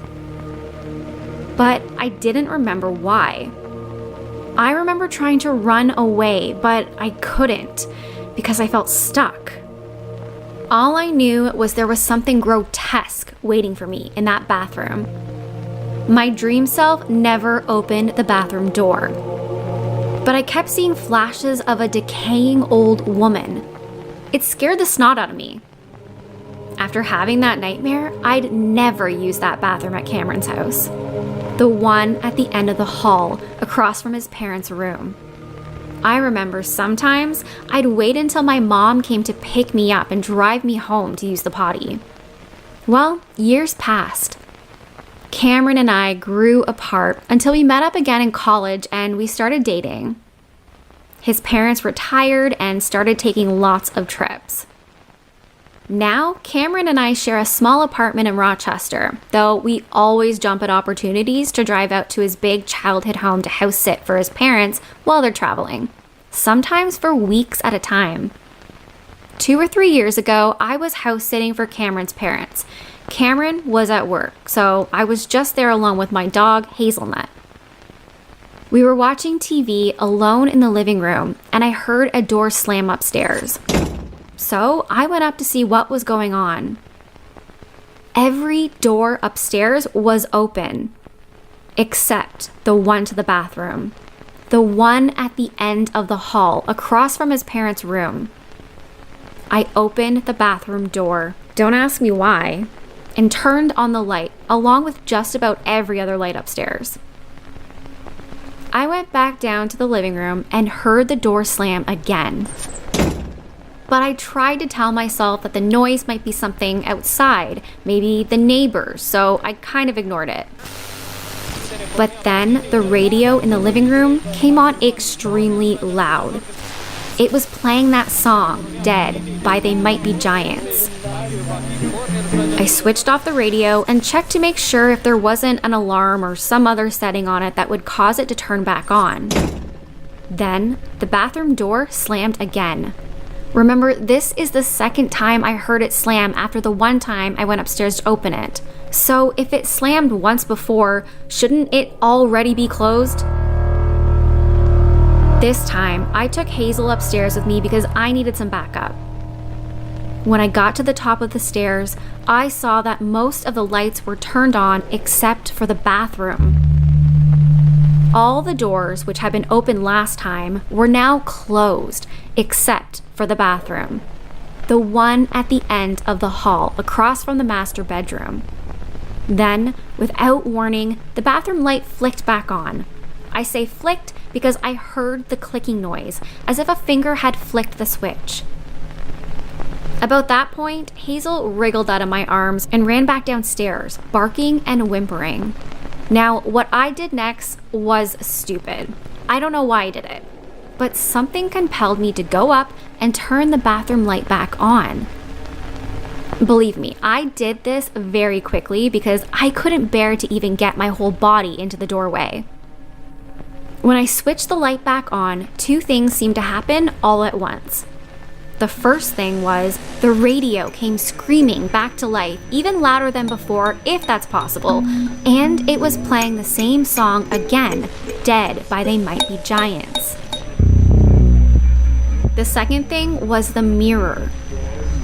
But I didn't remember why. I remember trying to run away, but I couldn't because I felt stuck. All I knew was there was something grotesque waiting for me in that bathroom. My dream self never opened the bathroom door, but I kept seeing flashes of a decaying old woman. It scared the snot out of me. After having that nightmare, I'd never use that bathroom at Cameron's house. The one at the end of the hall, across from his parents' room. I remember sometimes I'd wait until my mom came to pick me up and drive me home to use the potty. Well, years passed. Cameron and I grew apart until we met up again in college and we started dating. His parents retired and started taking lots of trips. Now, Cameron and I share a small apartment in Rochester, though we always jump at opportunities to drive out to his big childhood home to house sit for his parents while they're traveling, sometimes for weeks at a time. 2 or 3 years ago, I was house sitting for Cameron's parents. Cameron was at work, so I was just there alone with my dog, Hazelnut. We were watching TV alone in the living room, and I heard a door slam upstairs. So I went up to see what was going on. Every door upstairs was open, except the one to the bathroom, the one at the end of the hall across from his parents' room. I opened the bathroom door, don't ask me why, and turned on the light along with just about every other light upstairs. I went back down to the living room and heard the door slam again. But I tried to tell myself that the noise might be something outside, maybe the neighbors, so I kind of ignored it. But then the radio in the living room came on extremely loud. It was playing that song, Dead, by They Might Be Giants. I switched off the radio and checked to make sure if there wasn't an alarm or some other setting on it that would cause it to turn back on. Then the bathroom door slammed again. Remember, this is the second time I heard it slam after the one time I went upstairs to open it. So if it slammed once before, shouldn't it already be closed? This time, I took Hazel upstairs with me because I needed some backup. When I got to the top of the stairs, I saw that most of the lights were turned on except for the bathroom. All the doors, which had been open last time, were now closed, except for the bathroom. The one at the end of the hall, across from the master bedroom. Then, without warning, the bathroom light flicked back on. I say flicked because I heard the clicking noise, as if a finger had flicked the switch. About that point, Hazel wriggled out of my arms and ran back downstairs, barking and whimpering. Now, what I did next was stupid. I don't know why I did it, but something compelled me to go up and turn the bathroom light back on. Believe me, I did this very quickly because I couldn't bear to even get my whole body into the doorway. When I switched the light back on, 2 things seemed to happen all at once. The first thing was the radio came screaming back to life, even louder than before, if that's possible, and it was playing the same song again, Dead by They Might Be Giants. The second thing was the mirror.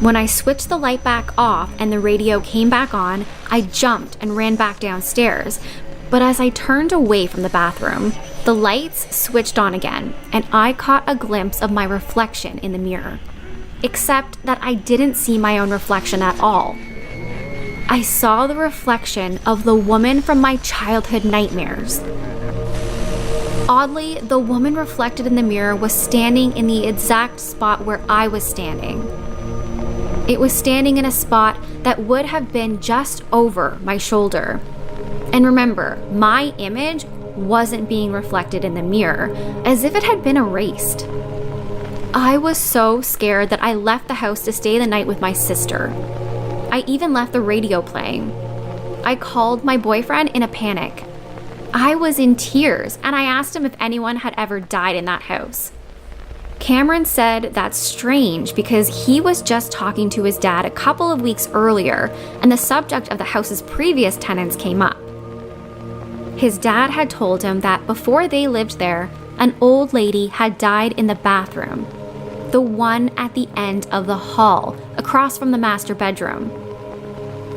When I switched the light back off and the radio came back on, I jumped and ran back downstairs, but as I turned away from the bathroom, the lights switched on again, and I caught a glimpse of my reflection in the mirror. Except that I didn't see my own reflection at all. I saw the reflection of the woman from my childhood nightmares. Oddly, the woman reflected in the mirror was standing in the exact spot where I was standing. It was standing in a spot that would have been just over my shoulder. And remember, my image wasn't being reflected in the mirror, as if it had been erased. I was so scared that I left the house to stay the night with my sister. I even left the radio playing. I called my boyfriend in a panic. I was in tears, and I asked him if anyone had ever died in that house. Cameron said that's strange because he was just talking to his dad a couple of weeks earlier, and the subject of the house's previous tenants came up. His dad had told him that before they lived there, an old lady had died in the bathroom, the one at the end of the hall, across from the master bedroom.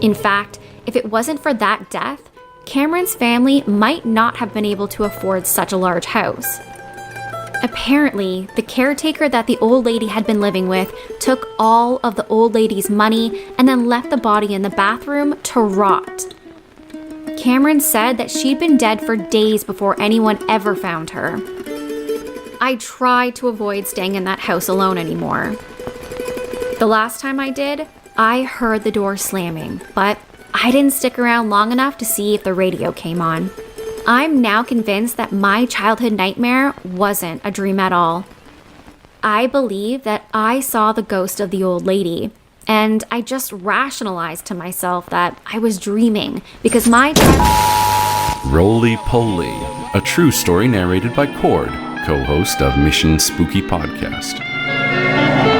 In fact, if it wasn't for that death, Cameron's family might not have been able to afford such a large house. Apparently, the caretaker that the old lady had been living with took all of the old lady's money and then left the body in the bathroom to rot. Cameron said that she'd been dead for days before anyone ever found her. I tried to avoid staying in that house alone anymore. The last time I did, I heard the door slamming, but I didn't stick around long enough to see if the radio came on. I'm now convinced that my childhood nightmare wasn't a dream at all. I believe that I saw the ghost of the old lady, and I just rationalized to myself that I was dreaming because my Roly Poly, a true story narrated by Cord, co-host of Mission Spooky Podcast.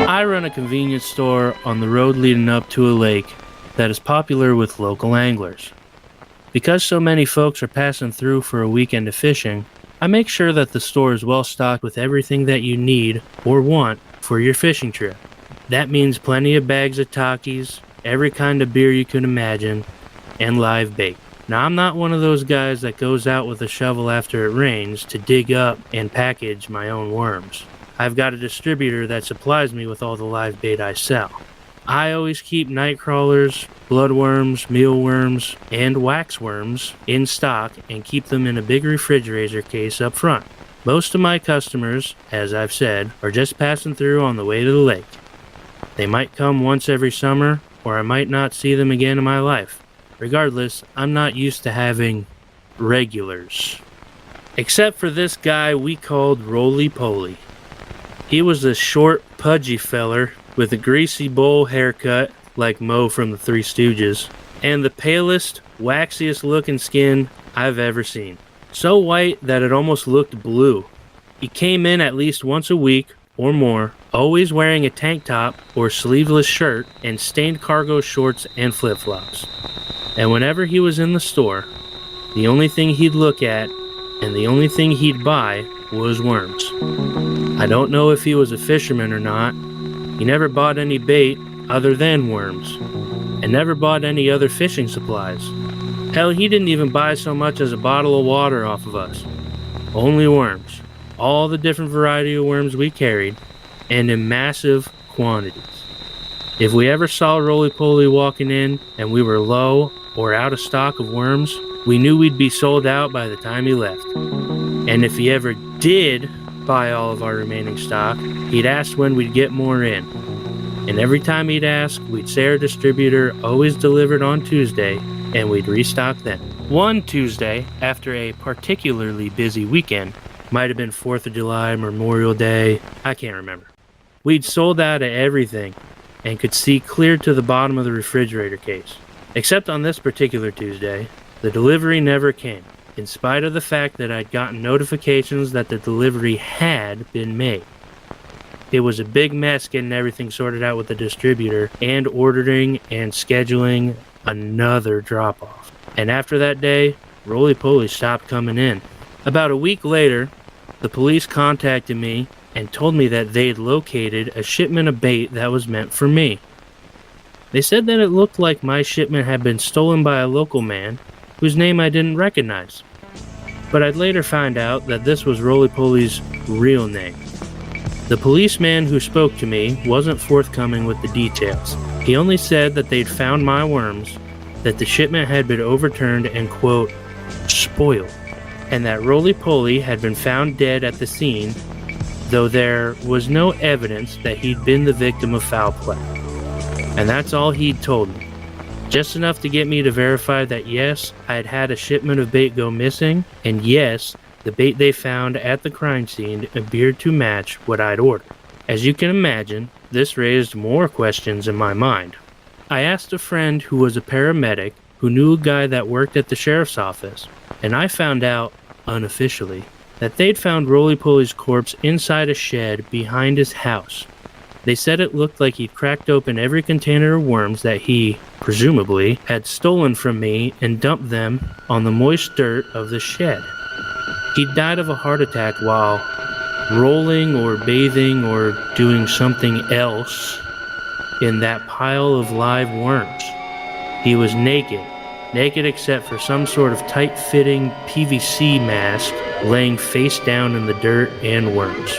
I run a convenience store on the road leading up to a lake that is popular with local anglers. Because so many folks are passing through for a weekend of fishing, I make sure that the store is well stocked with everything that you need or want for your fishing trip. That means plenty of bags of Takis, every kind of beer you can imagine, and live bait. Now, I'm not one of those guys that goes out with a shovel after it rains to dig up and package my own worms. I've got a distributor that supplies me with all the live bait I sell. I always keep night crawlers, bloodworms, mealworms, and waxworms in stock and keep them in a big refrigerator case up front. Most of my customers, as I've said, are just passing through on the way to the lake. They might come once every summer, or I might not see them again in my life. Regardless, I'm not used to having regulars. Except for this guy we called Roly Poly. He was a short, pudgy feller with a greasy bowl haircut like Moe from the Three Stooges, and the palest, waxiest looking skin I've ever seen. So white that it almost looked blue. He came in at least once a week or more, always wearing a tank top or sleeveless shirt and stained cargo shorts and flip-flops. And whenever he was in the store, the only thing he'd look at and the only thing he'd buy was worms. I don't know if he was a fisherman or not. He never bought any bait other than worms, and never bought any other fishing supplies. Hell, he didn't even buy so much as a bottle of water off of us. Only worms. All the different variety of worms we carried, and in massive quantities. If we ever saw Roly Poly walking in and we were low or out of stock of worms, we knew we'd be sold out by the time he left. And if he ever did buy all of our remaining stock, he'd ask when we'd get more in. And every time he'd ask, we'd say our distributor always delivered on Tuesday, and we'd restock then. One Tuesday, after a particularly busy weekend, might have been 4th of July, Memorial Day, I can't remember. We'd sold out of everything, and could see clear to the bottom of the refrigerator case. Except on this particular Tuesday, the delivery never came, in spite of the fact that I'd gotten notifications that the delivery had been made. It was a big mess getting everything sorted out with the distributor and ordering and scheduling another drop-off. And after that day, Roly Poly stopped coming in. About a week later, the police contacted me and told me that they'd located a shipment of bait that was meant for me. They said that it looked like my shipment had been stolen by a local man whose name I didn't recognize. But I'd later find out that this was Roly Poly's real name. The policeman who spoke to me wasn't forthcoming with the details. He only said that they'd found my worms, that the shipment had been overturned and, quote, spoiled, and that Roly Poly had been found dead at the scene, though there was no evidence that he'd been the victim of foul play. And that's all he'd told me. Just enough to get me to verify that yes, I had had a shipment of bait go missing, and yes, the bait they found at the crime scene appeared to match what I'd ordered. As you can imagine, this raised more questions in my mind. I asked a friend who was a paramedic who knew a guy that worked at the sheriff's office, and I found out, unofficially, that they'd found Roly Poly's corpse inside a shed behind his house. They said it looked like he'd cracked open every container of worms that he, presumably, had stolen from me and dumped them on the moist dirt of the shed. He died of a heart attack while rolling or bathing or doing something else in that pile of live worms. He was naked except for some sort of tight-fitting PVC mask, laying face down in the dirt and worms.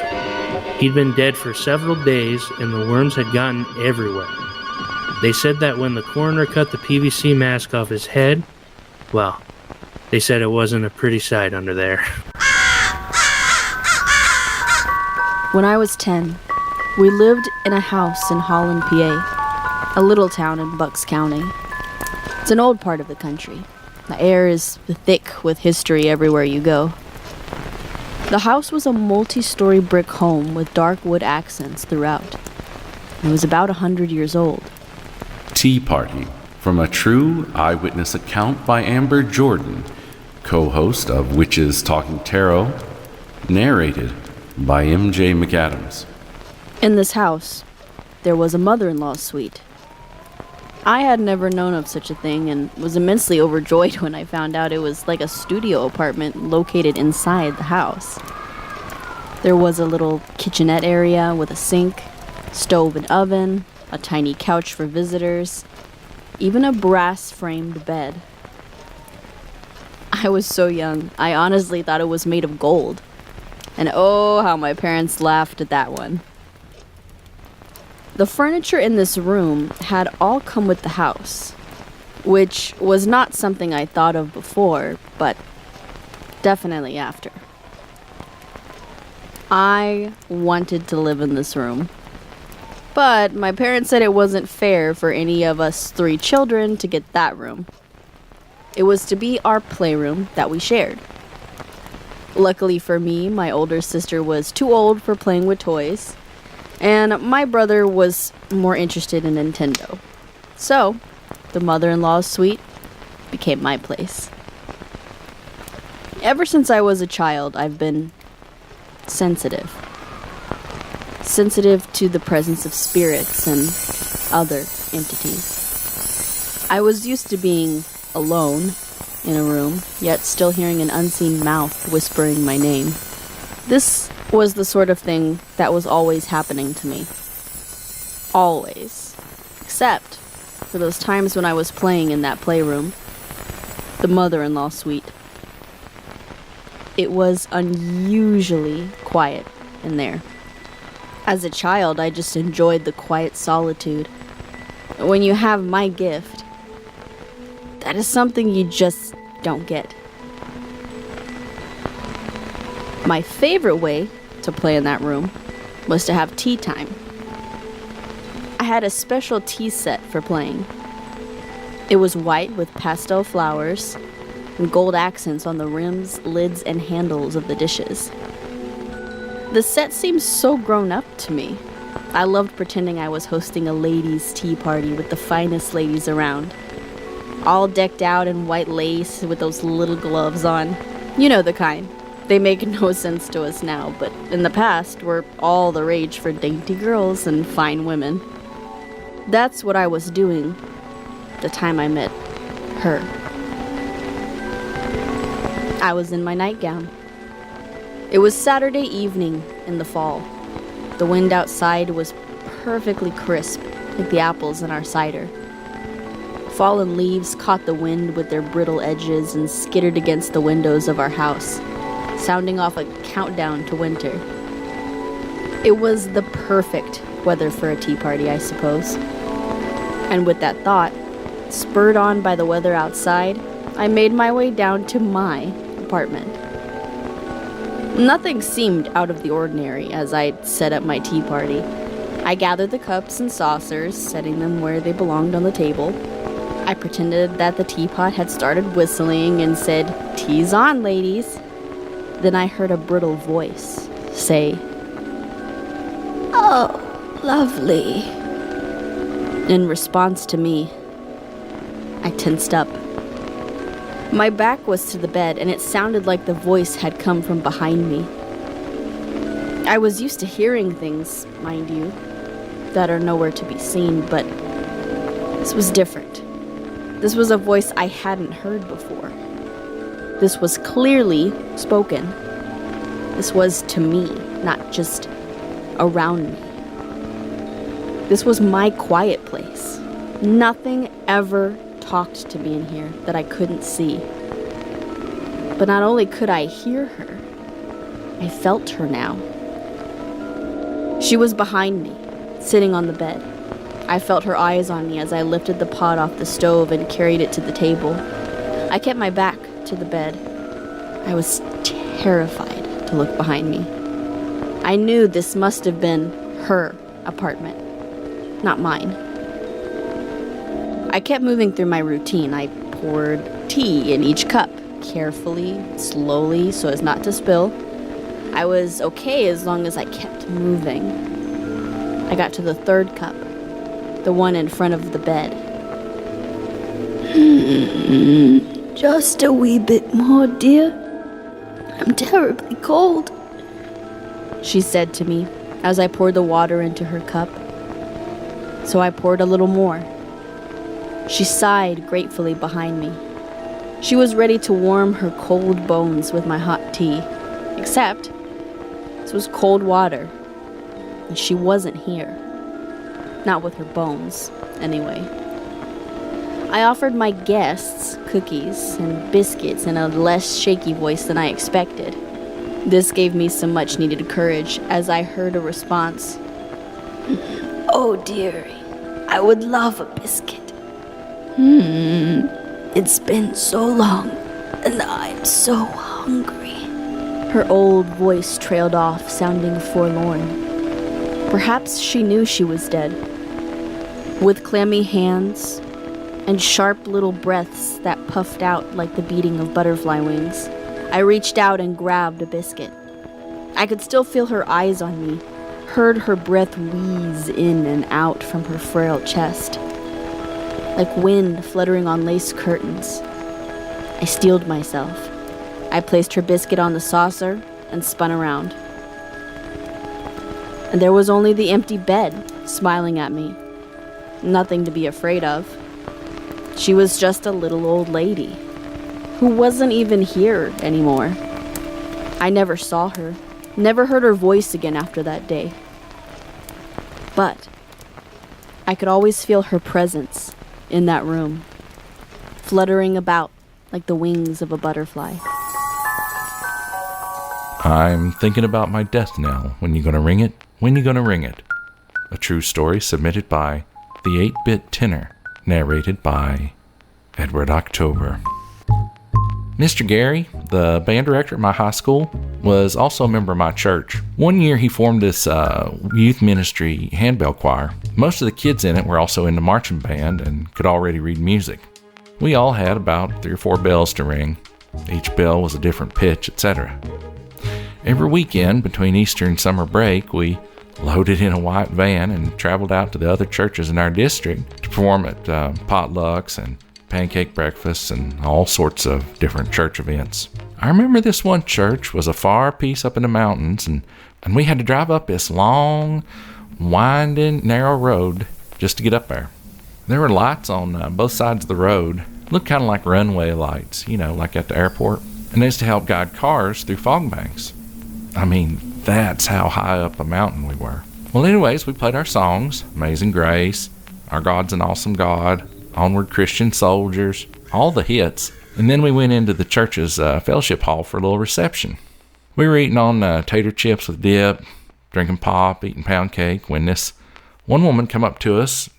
He'd been dead for several days, and the worms had gotten everywhere. They said that when the coroner cut the PVC mask off his head, well, they said it wasn't a pretty sight under there. When I was 10, we lived in a house in Holland, PA, a little town in Bucks County. It's an old part of the country. The air is thick with history everywhere you go. The house was a multi-story brick home with dark wood accents throughout. It was about 100 years old. Tea Party, from a true eyewitness account by Amber Jourdan, co-host of Witches Talking Tarot, narrated by M.J. McAddams. In this house, there was a mother-in-law suite. I had never known of such a thing and was immensely overjoyed when I found out it was like a studio apartment located inside the house. There was a little kitchenette area with a sink, stove and oven, a tiny couch for visitors, even a brass-framed bed. I was so young, I honestly thought it was made of gold. And oh, how my parents laughed at that one. The furniture in this room had all come with the house, which was not something I thought of before, but definitely after. I wanted to live in this room, but my parents said it wasn't fair for any of us 3 children to get that room. It was to be our playroom that we shared. Luckily for me, my older sister was too old for playing with toys, and my brother was more interested in Nintendo. So, the mother-in-law's suite became my place. Ever since I was a child, I've been sensitive. Sensitive to the presence of spirits and other entities. I was used to being alone in a room, yet still hearing an unseen mouth whispering my name. This was the sort of thing that was always happening to me. Always. Except for those times when I was playing in that playroom, the mother-in-law suite. It was unusually quiet in there. As a child, I just enjoyed the quiet solitude. When you have my gift, that is something you just don't get. My favorite way to play in that room was to have tea time. I had a special tea set for playing. It was white with pastel flowers and gold accents on the rims, lids, and handles of the dishes. The set seemed so grown up to me. I loved pretending I was hosting a ladies' tea party with the finest ladies around, all decked out in white lace with those little gloves on. You know the kind. They make no sense to us now, but in the past were all the rage for dainty girls and fine women. That's what I was doing the time I met her. I was in my nightgown. It was Saturday evening in the fall. The wind outside was perfectly crisp, like the apples in our cider. Fallen leaves caught the wind with their brittle edges and skittered against the windows of our house, sounding off a countdown to winter. It was the perfect weather for a tea party, I suppose. And with that thought, spurred on by the weather outside, I made my way down to my apartment. Nothing seemed out of the ordinary as I set up my tea party. I gathered the cups and saucers, setting them where they belonged on the table. I pretended that the teapot had started whistling and said, "Tea's on, ladies." Then I heard a brittle voice say, "Oh, lovely." In response to me, I tensed up. My back was to the bed, and it sounded like the voice had come from behind me. I was used to hearing things, mind you, that are nowhere to be seen, but this was different. This was a voice I hadn't heard before. This was clearly spoken. This was to me. not just around me. This was my quiet place. Nothing ever talked to me in here that I couldn't see. But not only could I hear her, I felt her now. She was behind me, sitting on the bed. I felt her eyes on me as I lifted the pot off the stove and carried it to the table. I kept my back to the bed. I was terrified to look behind me. I knew this must have been her apartment, not mine. I kept moving through my routine. I poured tea in each cup, carefully, slowly, so as not to spill. I was okay as long as I kept moving. I got to the third cup, the one in front of the bed. Just a wee bit more, dear. I'm terribly cold, she said to me as I poured the water into her cup. So I poured a little more. She sighed gratefully behind me. She was ready to warm her cold bones with my hot tea, except this was cold water, and she wasn't here. Not with her bones, anyway. I offered my guests cookies and biscuits in a less shaky voice than I expected. This gave me some much-needed courage as I heard a response. Oh, dearie, I would love a biscuit. It's been so long, and I'm so hungry. Her old voice trailed off, sounding forlorn. Perhaps she knew she was dead. With clammy hands and sharp little breaths that puffed out like the beating of butterfly wings, I reached out and grabbed a biscuit. I could still feel her eyes on me, heard her breath wheeze in and out from her frail chest, like wind fluttering on lace curtains. I steeled myself. I placed her biscuit on the saucer and spun around. And there was only the empty bed smiling at me. Nothing to be afraid of. She was just a little old lady who wasn't even here anymore. I never saw her, never heard her voice again after that day. But I could always feel her presence in that room, fluttering about like the wings of a butterfly. I'm thinking about my death knell. When you gonna ring it? When you gonna ring it? A true story submitted by the 8-Bit Tenor, narrated by Edward October. Mr. Gary, the band director at my high school, was also a member of my church. One year he formed this youth ministry handbell choir. Most of the kids in it were also in the marching band and could already read music. We all had about 3 or 4 bells to ring. Each bell was a different pitch, etc. Every weekend between Easter and summer break, we loaded in a white van and traveled out to the other churches in our district to perform at potlucks and pancake breakfasts and all sorts of different church events. I remember this one church was a far piece up in the mountains, and we had to drive up this long, winding, narrow road just to get up there. There were lights on both sides of the road. Looked kind of like runway lights, like at the airport. And they used to help guide cars through fog banks. I mean, that's how high up a mountain we were. Well, anyways, we played our songs, Amazing Grace, Our God's an Awesome God, Onward Christian Soldiers, all the hits. And then we went into the church's fellowship hall for a little reception. We were eating on tater chips with dip, drinking pop, eating pound cake, when this one woman come up to us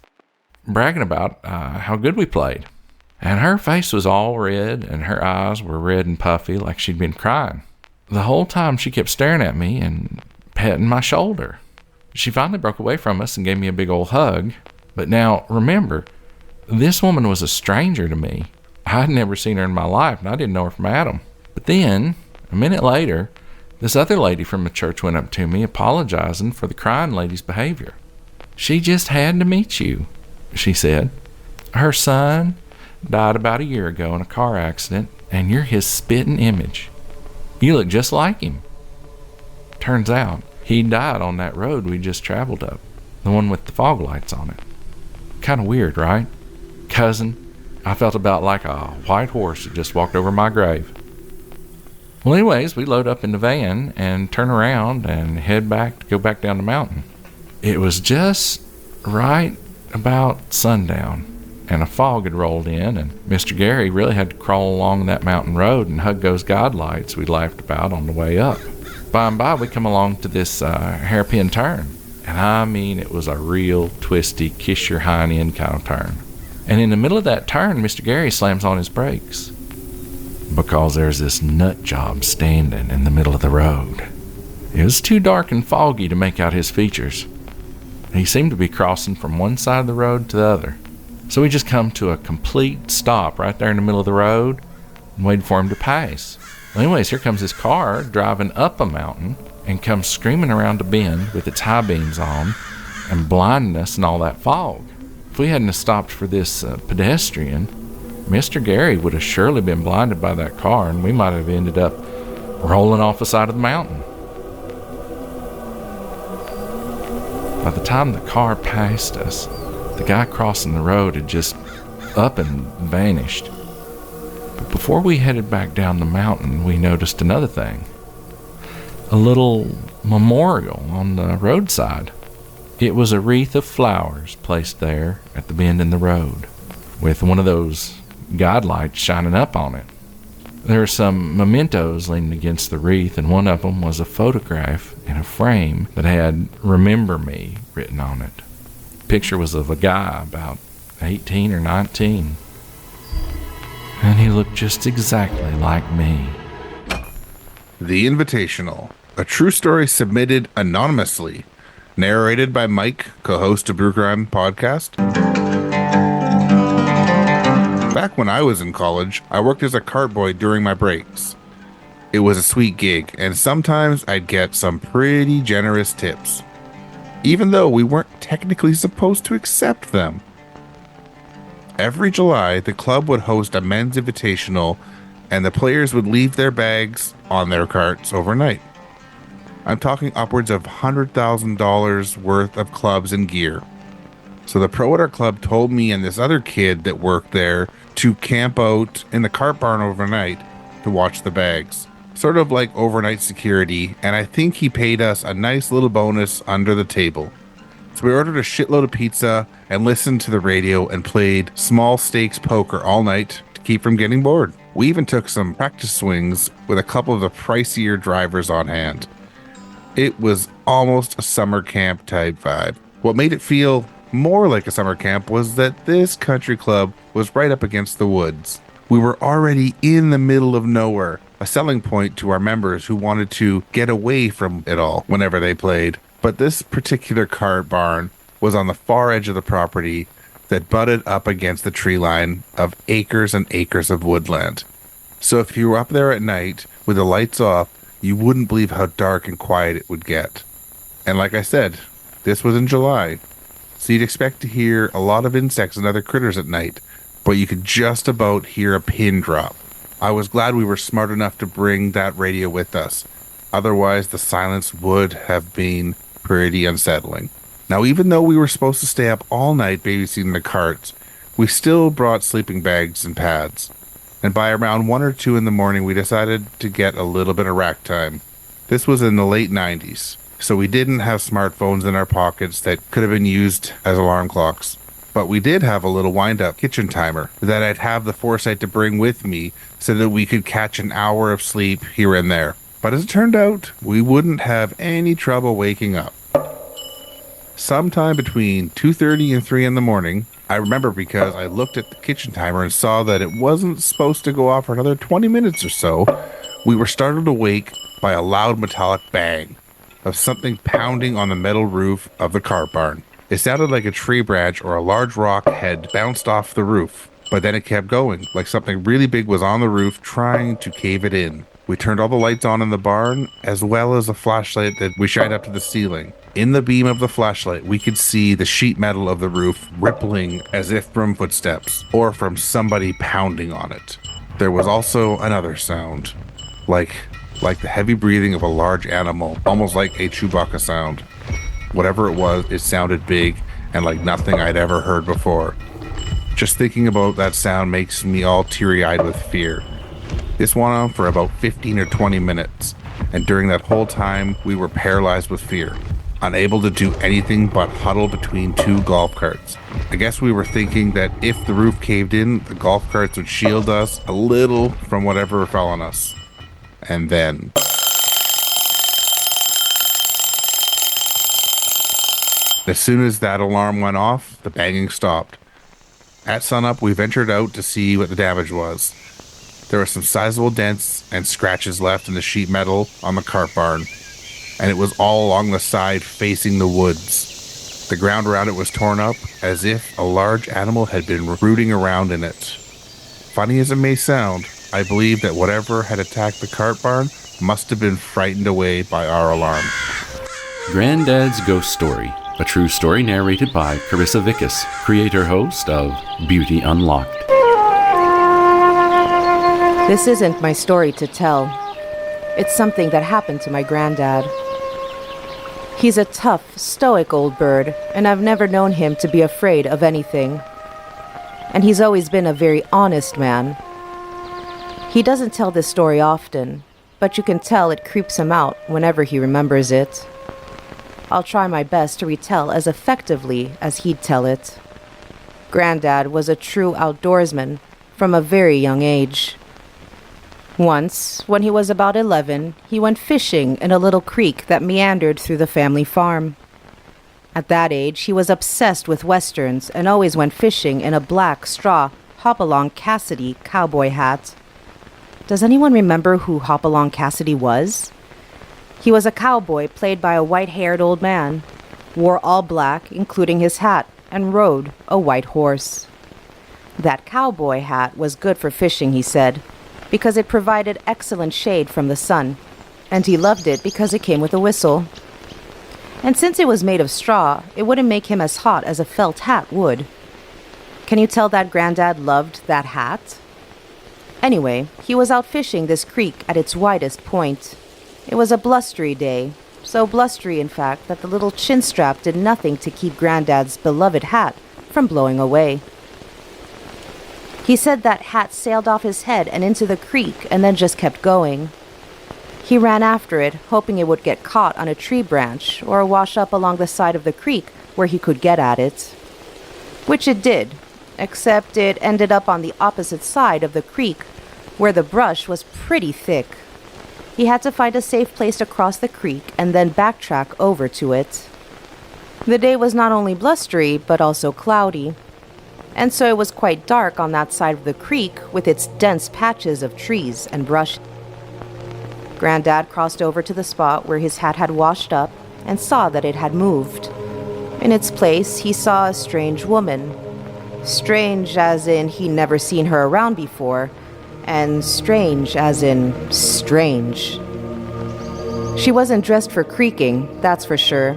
bragging about how good we played. And her face was all red, and her eyes were red and puffy like she'd been crying. The whole time she kept staring at me and petting my shoulder. She finally broke away from us and gave me a big old hug. But now, remember, this woman was a stranger to me. I'd never seen her in my life, and I didn't know her from Adam. But then, a minute later, this other lady from the church went up to me apologizing for the crying lady's behavior. She just had to meet you, she said. Her son died about a year ago in a car accident, and you're his spitting image. You look just like him. Turns out, he died on that road we just traveled up, the one with the fog lights on it. Kind of weird, right? Cousin, I felt about like a white horse that just walked over my grave. Well, anyways, we load up in the van and turn around and go back down the mountain. It was just right about sundown, and a fog had rolled in, and Mr. Gary really had to crawl along that mountain road and hug those godlights we laughed about on the way up. By and by, we come along to this hairpin turn, and I mean, it was a real twisty, kiss your hind end kind of turn. And in the middle of that turn, Mr. Gary slams on his brakes because there's this nut job standing in the middle of the road. It was too dark and foggy to make out his features. He seemed to be crossing from one side of the road to the other. So we just come to a complete stop right there in the middle of the road and waited for him to pass. Well, anyways, here comes his car driving up a mountain and comes screaming around a bend with its high beams on and blinding us in all that fog. If we hadn't stopped for this pedestrian, Mr. Gary would have surely been blinded by that car, and we might have ended up rolling off the side of the mountain. By the time the car passed us, the guy crossing the road had just up and vanished. But before we headed back down the mountain, we noticed another thing. A little memorial on the roadside. It was a wreath of flowers placed there at the bend in the road, with one of those godlights shining up on it. There were some mementos leaning against the wreath, and one of them was a photograph in a frame that had "Remember Me" written on it. The picture was of a guy about 18 or 19, and he looked just exactly like me. The Invitational, a true story submitted anonymously, narrated by Mike, co-host of Brew Crime Podcast. Back when I was in college, I worked as a cart boy during my breaks. It was a sweet gig, and sometimes I'd get some pretty generous tips, even though we weren't technically supposed to accept them. Every July, the club would host a men's invitational, and the players would leave their bags on their carts overnight. I'm talking upwards of $100,000 worth of clubs and gear. So the pro at our club told me and this other kid that worked there to camp out in the cart barn overnight to watch the bags. Sort of like overnight security, and I think he paid us a nice little bonus under the table. So we ordered a shitload of pizza and listened to the radio and played small stakes poker all night to keep from getting bored. We even took some practice swings with a couple of the pricier drivers on hand. It was almost a summer camp type vibe. What made it feel more like a summer camp was that this country club was right up against the woods. We were already in the middle of nowhere, a selling point to our members who wanted to get away from it all whenever they played. But this particular cart barn was on the far edge of the property that butted up against the tree line of acres and acres of woodland. So if you were up there at night with the lights off, you wouldn't believe how dark and quiet it would get. And like I said, this was in July, so you'd expect to hear a lot of insects and other critters at night, but you could just about hear a pin drop. I was glad we were smart enough to bring that radio with us. Otherwise, the silence would have been pretty unsettling. Now, even though we were supposed to stay up all night babysitting the carts, we still brought sleeping bags and pads. And by around 1 or 2 in the morning, we decided to get a little bit of rack time. This was in the late 90s, so we didn't have smartphones in our pockets that could have been used as alarm clocks. But we did have a little wind-up kitchen timer that I'd have the foresight to bring with me so that we could catch an hour of sleep here and there. But as it turned out, we wouldn't have any trouble waking up. Sometime between 2:30 and 3 in the morning, I remember because I looked at the kitchen timer and saw that it wasn't supposed to go off for another 20 minutes or so, we were startled awake by a loud metallic bang of something pounding on the metal roof of the cart barn. It sounded like a tree branch or a large rock had bounced off the roof, but then it kept going, like something really big was on the roof trying to cave it in. We turned all the lights on in the barn, as well as a flashlight that we shined up to the ceiling. In the beam of the flashlight, we could see the sheet metal of the roof rippling as if from footsteps, or from somebody pounding on it. There was also another sound, like the heavy breathing of a large animal, almost like a Chewbacca sound. Whatever it was, it sounded big and like nothing I'd ever heard before. Just thinking about that sound makes me all teary-eyed with fear. This went on for about 15 or 20 minutes, and during that whole time, we were paralyzed with fear, unable to do anything but huddle between two golf carts. I guess we were thinking that if the roof caved in, the golf carts would shield us a little from whatever fell on us. And then... as soon as that alarm went off, the banging stopped. At sunup, we ventured out to see what the damage was. There were some sizable dents and scratches left in the sheet metal on the cart barn, and it was all along the side facing the woods. The ground around it was torn up, as if a large animal had been rooting around in it. Funny as it may sound, I believe that whatever had attacked the cart barn must have been frightened away by our alarm. Granddad's Ghost Story, a true story narrated by Craissa Vikis, creator-host of Beauty Unlocked. This isn't my story to tell. It's something that happened to my granddad. He's a tough, stoic old bird, and I've never known him to be afraid of anything. And he's always been a very honest man. He doesn't tell this story often, but you can tell it creeps him out whenever he remembers it. I'll try my best to retell as effectively as he'd tell it. Granddad was a true outdoorsman from a very young age. Once, when he was about 11, he went fishing in a little creek that meandered through the family farm. At that age, he was obsessed with westerns and always went fishing in a black straw Hopalong Cassidy cowboy hat. Does anyone remember who Hopalong Cassidy was? He was a cowboy played by a white-haired old man, wore all black, including his hat, and rode a white horse. That cowboy hat was good for fishing, he said, because it provided excellent shade from the sun, and he loved it because it came with a whistle. And since it was made of straw, it wouldn't make him as hot as a felt hat would. Can you tell that Granddad loved that hat? Anyway, he was out fishing this creek at its widest point. It was a blustery day, so blustery in fact that the little chin strap did nothing to keep Granddad's beloved hat from blowing away. He said that hat sailed off his head and into the creek and then just kept going. He ran after it, hoping it would get caught on a tree branch or wash up along the side of the creek where he could get at it. Which it did, except it ended up on the opposite side of the creek, where the brush was pretty thick. He had to find a safe place to cross the creek and then backtrack over to it. The day was not only blustery, but also cloudy, and so it was quite dark on that side of the creek with its dense patches of trees and brush. Granddad crossed over to the spot where his hat had washed up and saw that it had moved. In its place, he saw a strange woman. Strange as in he'd never seen her around before, and strange as in strange. She wasn't dressed for creeking, that's for sure.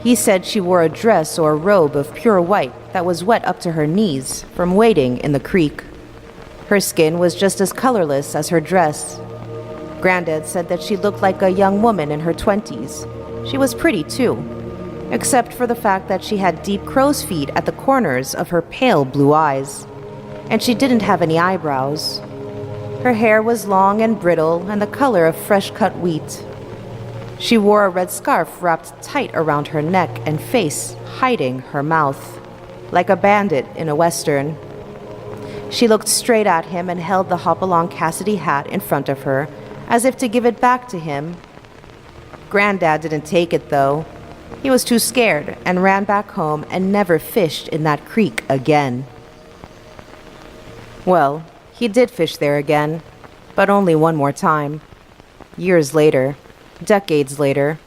He said she wore a dress or robe of pure white that was wet up to her knees from wading in the creek. Her skin was just as colorless as her dress. Granddad said that she looked like a young woman in her 20s. She was pretty too, except for the fact that she had deep crow's feet at the corners of her pale blue eyes, and she didn't have any eyebrows. Her hair was long and brittle and the color of fresh-cut wheat. She wore a red scarf wrapped tight around her neck and face, hiding her mouth, like a bandit in a western. She looked straight at him and held the Hopalong Cassidy hat in front of her, as if to give it back to him. Granddad didn't take it, though. He was too scared and ran back home and never fished in that creek again. Well, he did fish there again, but only one more time. Years later, decades later.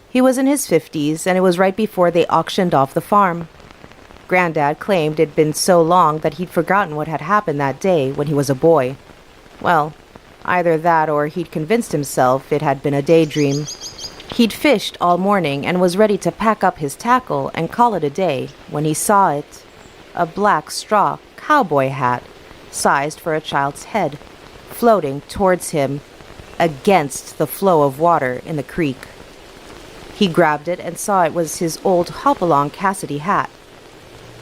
He was in his 50s, and it was right before they auctioned off the farm. Granddad claimed it'd been so long that he'd forgotten what had happened that day when he was a boy. Well, either that or he'd convinced himself it had been a daydream. He'd fished all morning and was ready to pack up his tackle and call it a day when he saw it. A black straw cowboy hat, sized for a child's head, floating towards him against the flow of water in the creek. He grabbed it and saw it was his old Hopalong Cassidy hat.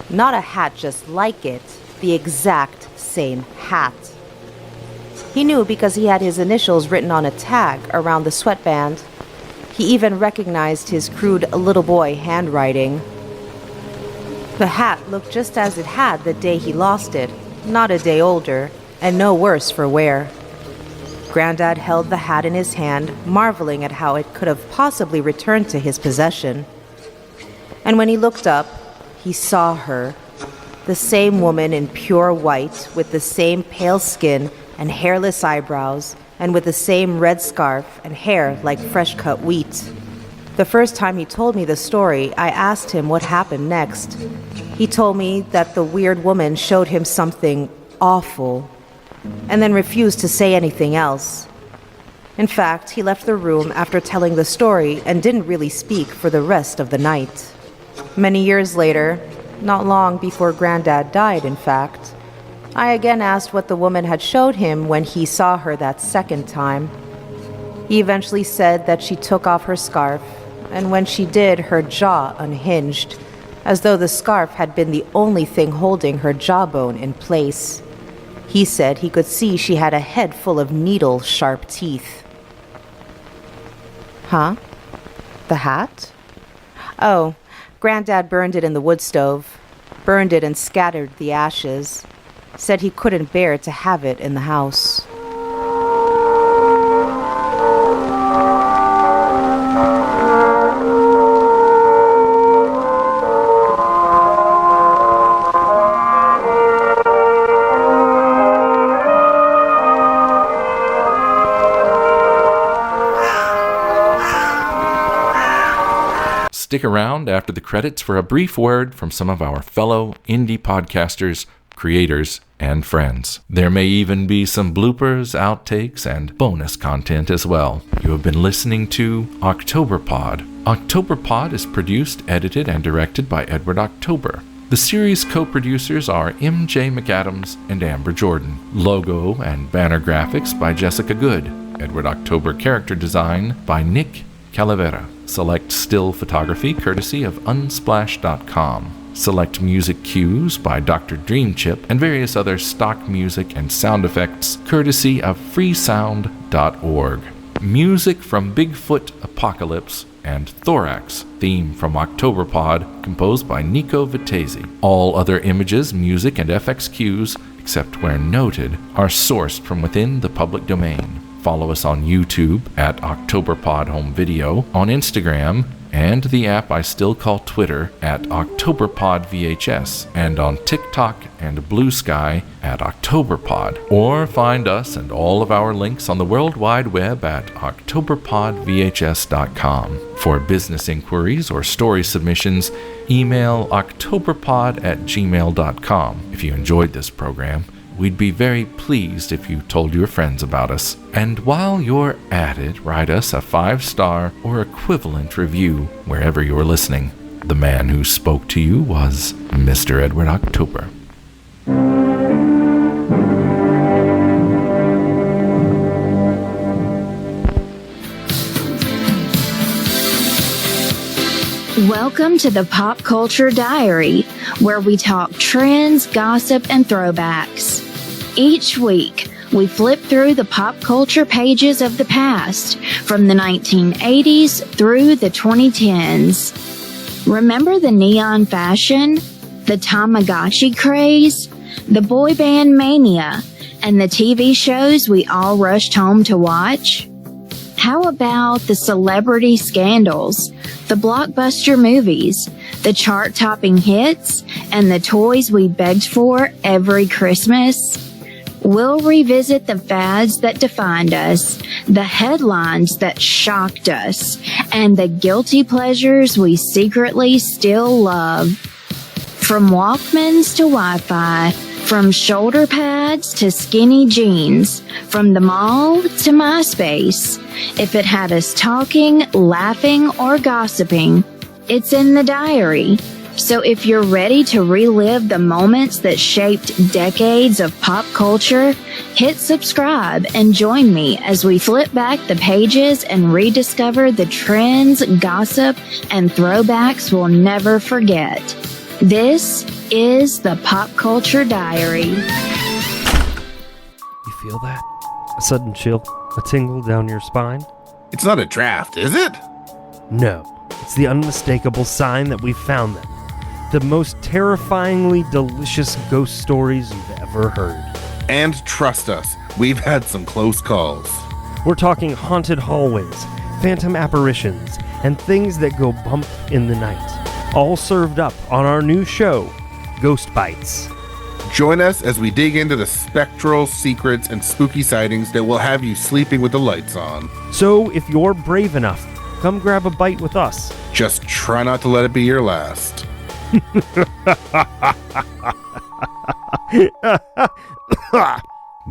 Not a hat just like it, the exact same hat. He knew because he had his initials written on a tag around the sweatband. He even recognized his crude little boy handwriting. The hat looked just as it had the day he lost it, not a day older, and no worse for wear. Granddad held the hat in his hand, marveling at how it could have possibly returned to his possession. And when he looked up, he saw her, the same woman in pure white, with the same pale skin and hairless eyebrows, and with the same red scarf and hair like fresh-cut wheat. The first time he told me the story, I asked him what happened next. He told me that the weird woman showed him something awful, and then refused to say anything else. In fact, he left the room after telling the story and didn't really speak for the rest of the night. Many years later, not long before Granddad died, in fact, I again asked what the woman had showed him when he saw her that second time. He eventually said that she took off her scarf, and when she did, her jaw unhinged, as though the scarf had been the only thing holding her jawbone in place. He said he could see she had a head full of needle-sharp teeth. Huh? The hat? Oh, Granddad burned it in the wood stove. Burned it and scattered the ashes. Said he couldn't bear to have it in the house. Stick around after the credits for a brief word from some of our fellow indie podcasters, creators, and friends. There may even be some bloopers, outtakes, and bonus content as well. You have been listening to Octoberpod. Octoberpod is produced, edited, and directed by Edward October. The series co-producers are MJ McAddams and Amber Jourdan. Logo and banner graphics by Jessica Good. Edward October character design by Nick Calavera. Select still photography courtesy of unsplash.com. Select music cues by Dr. Dreamchip and various other stock music and sound effects courtesy of freesound.org. Music from Bigfoot Apocalypse and Thorax, theme from Octoberpod, composed by Nico Vitesi. All other images, music, and FX cues, except where noted, are sourced from within the public domain. Follow us on YouTube at Octoberpod Home Video, on Instagram, and the app I still call Twitter at Octoberpod VHS, and on TikTok and Blue Sky at Octoberpod. Or find us and all of our links on the World Wide Web at Octoberpodvhs.com. For business inquiries or story submissions, email octoberpod@gmail.com. If you enjoyed this program, we'd be very pleased if you told your friends about us. And while you're at it, write us a 5-star or equivalent review wherever you're listening. The man who spoke to you was Mr. Edward October. Welcome to the Pop Culture Diary, where we talk trends, gossip, and throwbacks. Each week, we flip through the pop culture pages of the past, from the 1980s through the 2010s. Remember the neon fashion, the Tamagotchi craze, the boy band mania, and the TV shows we all rushed home to watch? How about the celebrity scandals, the blockbuster movies, the chart-topping hits, and the toys we begged for every Christmas? We'll revisit the fads that defined us, the headlines that shocked us, and the guilty pleasures we secretly still love. From Walkmans to Wi-Fi, from shoulder pads to skinny jeans, from the mall to MySpace. If it had us talking, laughing, or gossiping, it's in the diary. So if you're ready to relive the moments that shaped decades of pop culture, hit subscribe and join me as we flip back the pages and rediscover the trends, gossip, and throwbacks we'll never forget. This is the Pop Culture Diary. You feel that? A sudden chill, a tingle down your spine? It's not a draft, is it? No, it's the unmistakable sign that we found them. The most terrifyingly delicious ghost stories you've ever heard. And trust us, we've had some close calls. We're talking haunted hallways, phantom apparitions, and things that go bump in the night. All served up on our new show, Ghost Bites. Join us as we dig into the spectral secrets and spooky sightings that will have you sleeping with the lights on. So if you're brave enough, come grab a bite with us. Just try not to let it be your last.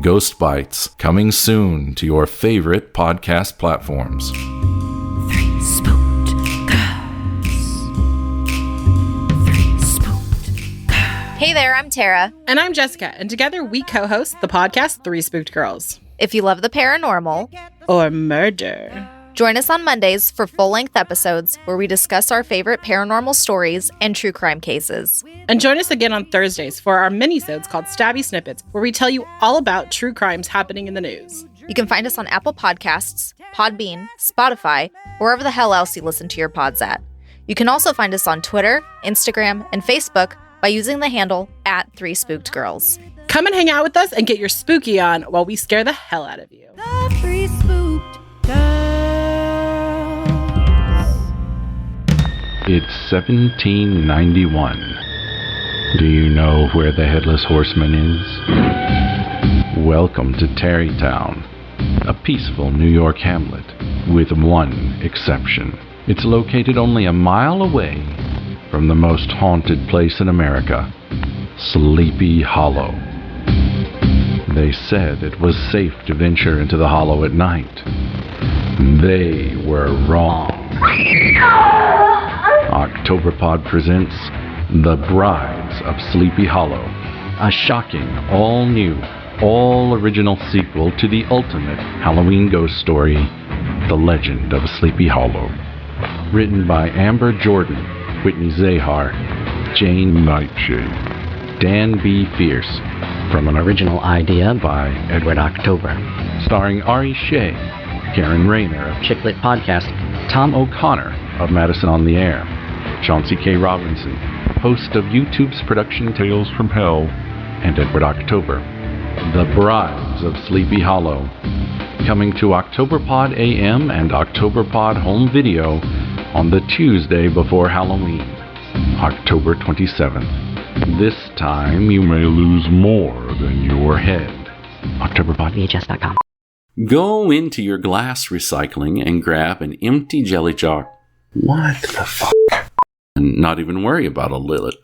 Ghost Bites, coming soon to your favorite podcast platforms. Three spooked girls. Three spooked girls. Hey there, I'm Tara. And I'm Jessica, and together we co-host the podcast Three Spooked Girls. If you love the paranormal or murder, join us on Mondays for full-length episodes where we discuss our favorite paranormal stories and true crime cases. And join us again on Thursdays for our mini-sodes called Stabby Snippets, where we tell you all about true crimes happening in the news. You can find us on Apple Podcasts, Podbean, Spotify, wherever the hell else you listen to your pods at. You can also find us on Twitter, Instagram, and Facebook by using the handle @3SpookedGirls. Come and hang out with us and get your spooky on while we scare the hell out of you. The Three Spooked Girls. It's 1791. Do you know where the Headless Horseman is? Welcome to Tarrytown, a peaceful New York hamlet, with one exception. It's located only a mile away from the most haunted place in America, Sleepy Hollow. They said it was safe to venture into the hollow at night. They were wrong. Octoberpod presents The Brides of Sleepy Hollow, a shocking, all-new, all-original sequel to the ultimate Halloween ghost story, The Legend of Sleepy Hollow. Written by Amber Jourdan, Whitney Zahar, Jane Nightshade, Dan B. Fierce, from an original idea by Edward October. Starring Ari Shea, Karen Rayner of Chicklit Podcast, Tom O'Connor of Madison on the Air, Chauncey K. Robinson, host of YouTube's production Tales from Hell, and Edward October. The Brides of Sleepy Hollow, coming to Octoberpod AM and Octoberpod Home Video on the Tuesday before Halloween, October 27th. This time you may lose more than your head. OctoberpodVHS.com. Go into your glass recycling and grab an empty jelly jar. What the fuck? And not even worry about a lid.